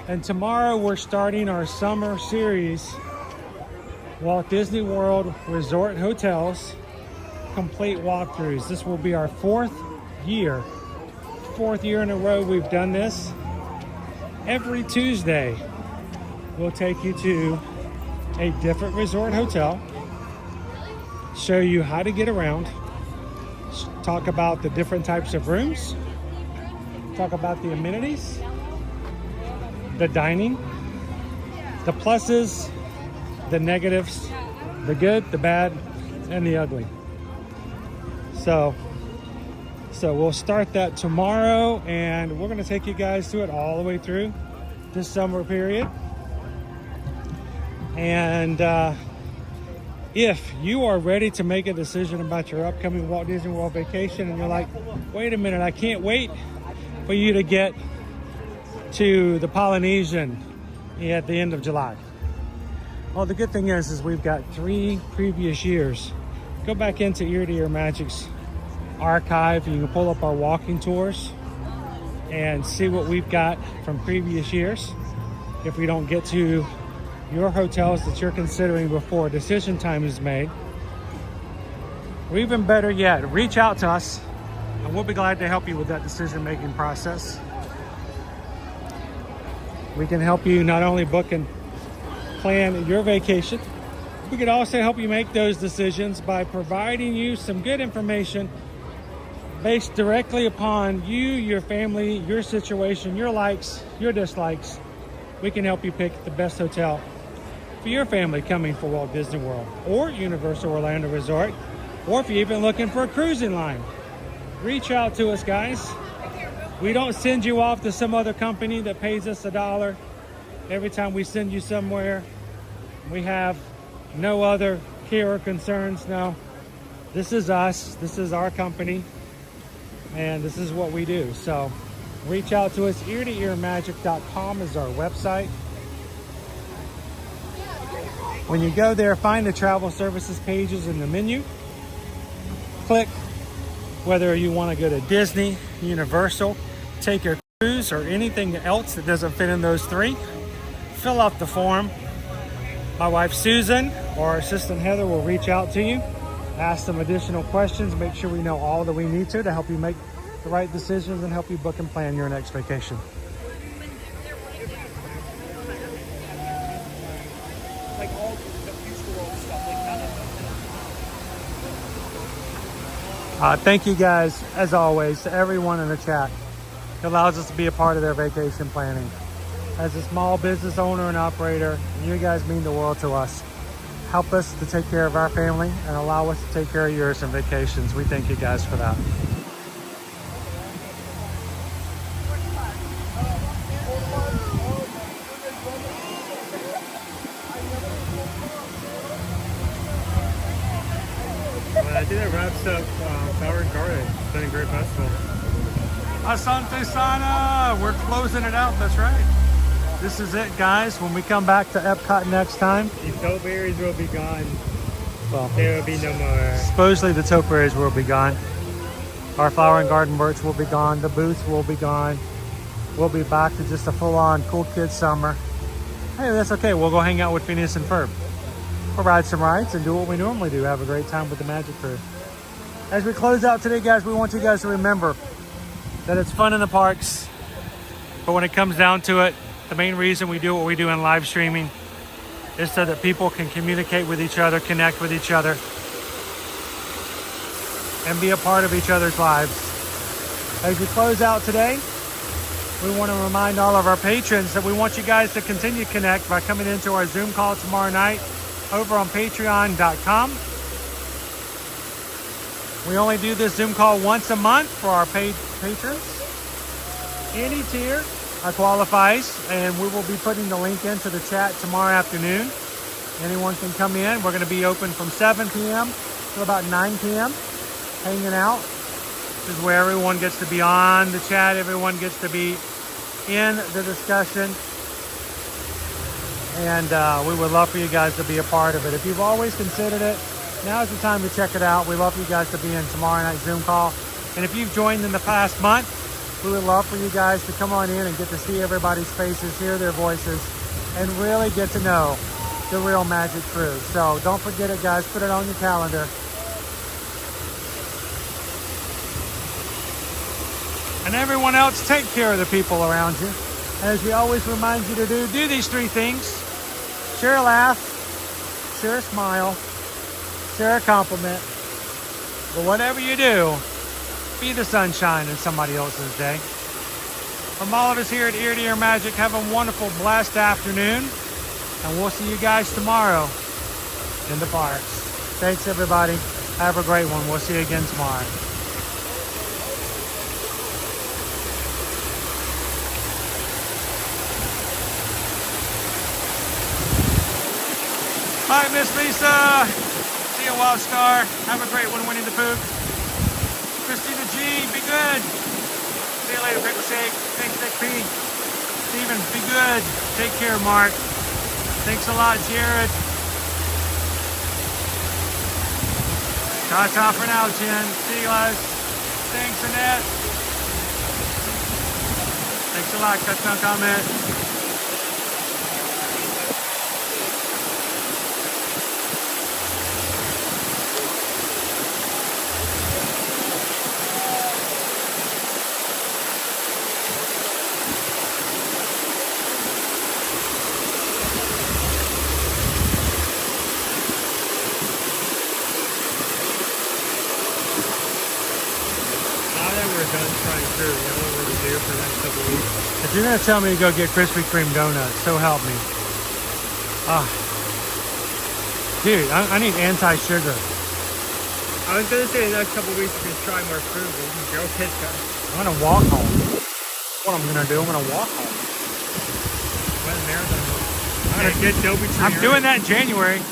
And tomorrow we're starting our summer series, Walt Disney World Resort Hotels Complete Walkthroughs. This will be our 4th year in a row we've done this. Every Tuesday, we'll take you to a different resort hotel, show you how to get around, talk about the different types of rooms, talk about the amenities, the dining, the pluses, the negatives, the good, the bad, and the ugly. So we'll start that tomorrow, and we're going to take you guys through it all the way through this summer period. And if you are ready to make a decision about your upcoming Walt Disney World vacation, and you're like, wait a minute, I can't wait for you to get to the Polynesian at the end of July. Well, the good thing is we've got 3 previous years. Go back into Ear to Ear Magic's archive. You can pull up our walking tours and see what we've got from previous years. If we don't get to your hotels that you're considering before decision time is made, or even better yet, reach out to us and we'll be glad to help you with that decision-making process. We can help you not only book and plan your vacation, we could also help you make those decisions by providing you some good information based directly upon you, your family, your situation, your likes, your dislikes. We can help you pick the best hotel for your family coming for Walt Disney World or Universal Orlando Resort, or if you're even looking for a cruising line. Reach out to us, guys. We don't send you off to some other company that pays us $1 every time we send you somewhere. We have no other care or concerns. No, this is us. This is our company. And this is what we do. So reach out to us. eartoearmagic.com is our website. When you go there, find the travel services pages in the menu. Click whether you want to go to Disney, Universal, take your cruise, or anything else that doesn't fit in those 3. Fill out the form. My wife Susan or our assistant Heather will reach out to you, ask some additional questions, make sure we know all that we need to help you make the right decisions and help you book and plan your next vacation. Like all the future world stuff, like that. Thank you guys, as always, to everyone in the chat. It allows us to be a part of their vacation planning. As a small business owner and operator, you guys mean the world to us. Help us to take care of our family and allow us to take care of yours on vacations. We thank you guys for that. Well, I think that wraps up Flower Garden. It's been a great festival. Asante Sana! We're closing it out, that's right. This is it, guys. When we come back to Epcot next time, The topiaries will be gone. well, There will be no more. supposedly the topiaries will be gone. Our flower and garden merch will be gone. The booths will be gone. We'll be back to just a full-on cool kids summer. Hey, that's okay. We'll go hang out with Phineas and Ferb. We'll ride some rides and do what we normally do. Have a great time with the Magic Crew. As we close out today, guys, we want you guys to remember that it's fun in the parks. But when it comes down to it, the main reason we do what we do in live streaming is so that people can communicate with each other, connect with each other, and be a part of each other's lives. As we close out today, we want to remind all of our patrons that we want you guys to continue to connect by coming into our Zoom call tomorrow night over on patreon.com. We only do this Zoom call once a month for our paid patrons. Any tier qualifies, and we will be putting the link into the chat tomorrow afternoon. Anyone can come in. We're going to be open from 7 p.m. to about 9 p.m. hanging out. This is where everyone gets to be on the chat. Everyone gets to be in the discussion. And we would love for you guys to be a part of it. If you've always considered it, now's the time to check it out. We love you guys to be in tomorrow night Zoom call. And if you've joined in the past month, we would love for you guys to come on in and get to see everybody's faces, hear their voices, and really get to know the real Magic Crew. So don't forget it, guys. Put it on your calendar. And everyone else, take care of the people around you. And as we always remind you to do these 3 things. Share a laugh, share a smile, share a compliment. But whatever you do, be the sunshine in somebody else's day. From all of us here at Ear to Ear Magic, have a wonderful, blessed afternoon. And we'll see you guys tomorrow in the parks. Thanks, everybody. Have a great one. We'll see you again tomorrow. Hi, Miss Lisa. See you, Wild Star. Have a great one, Winnie the Pooh. Christina G, be good. See you later, Pickle Shake. Thanks, Nick P. Steven, be good. Take care, Mark. Thanks a lot, Jared. Ta-ta for now, Jen. See you guys. Thanks, Annette. Thanks a lot. Catch no comment. If you're gonna tell me to go get Krispy Kreme donuts, so help me. Dude, I need anti-sugar. I was gonna say the next couple weeks you can try more food, but you can go get that. I'm gonna walk home. What I'm gonna do, I'm gonna walk home. Run a marathon. I'm doing that in January.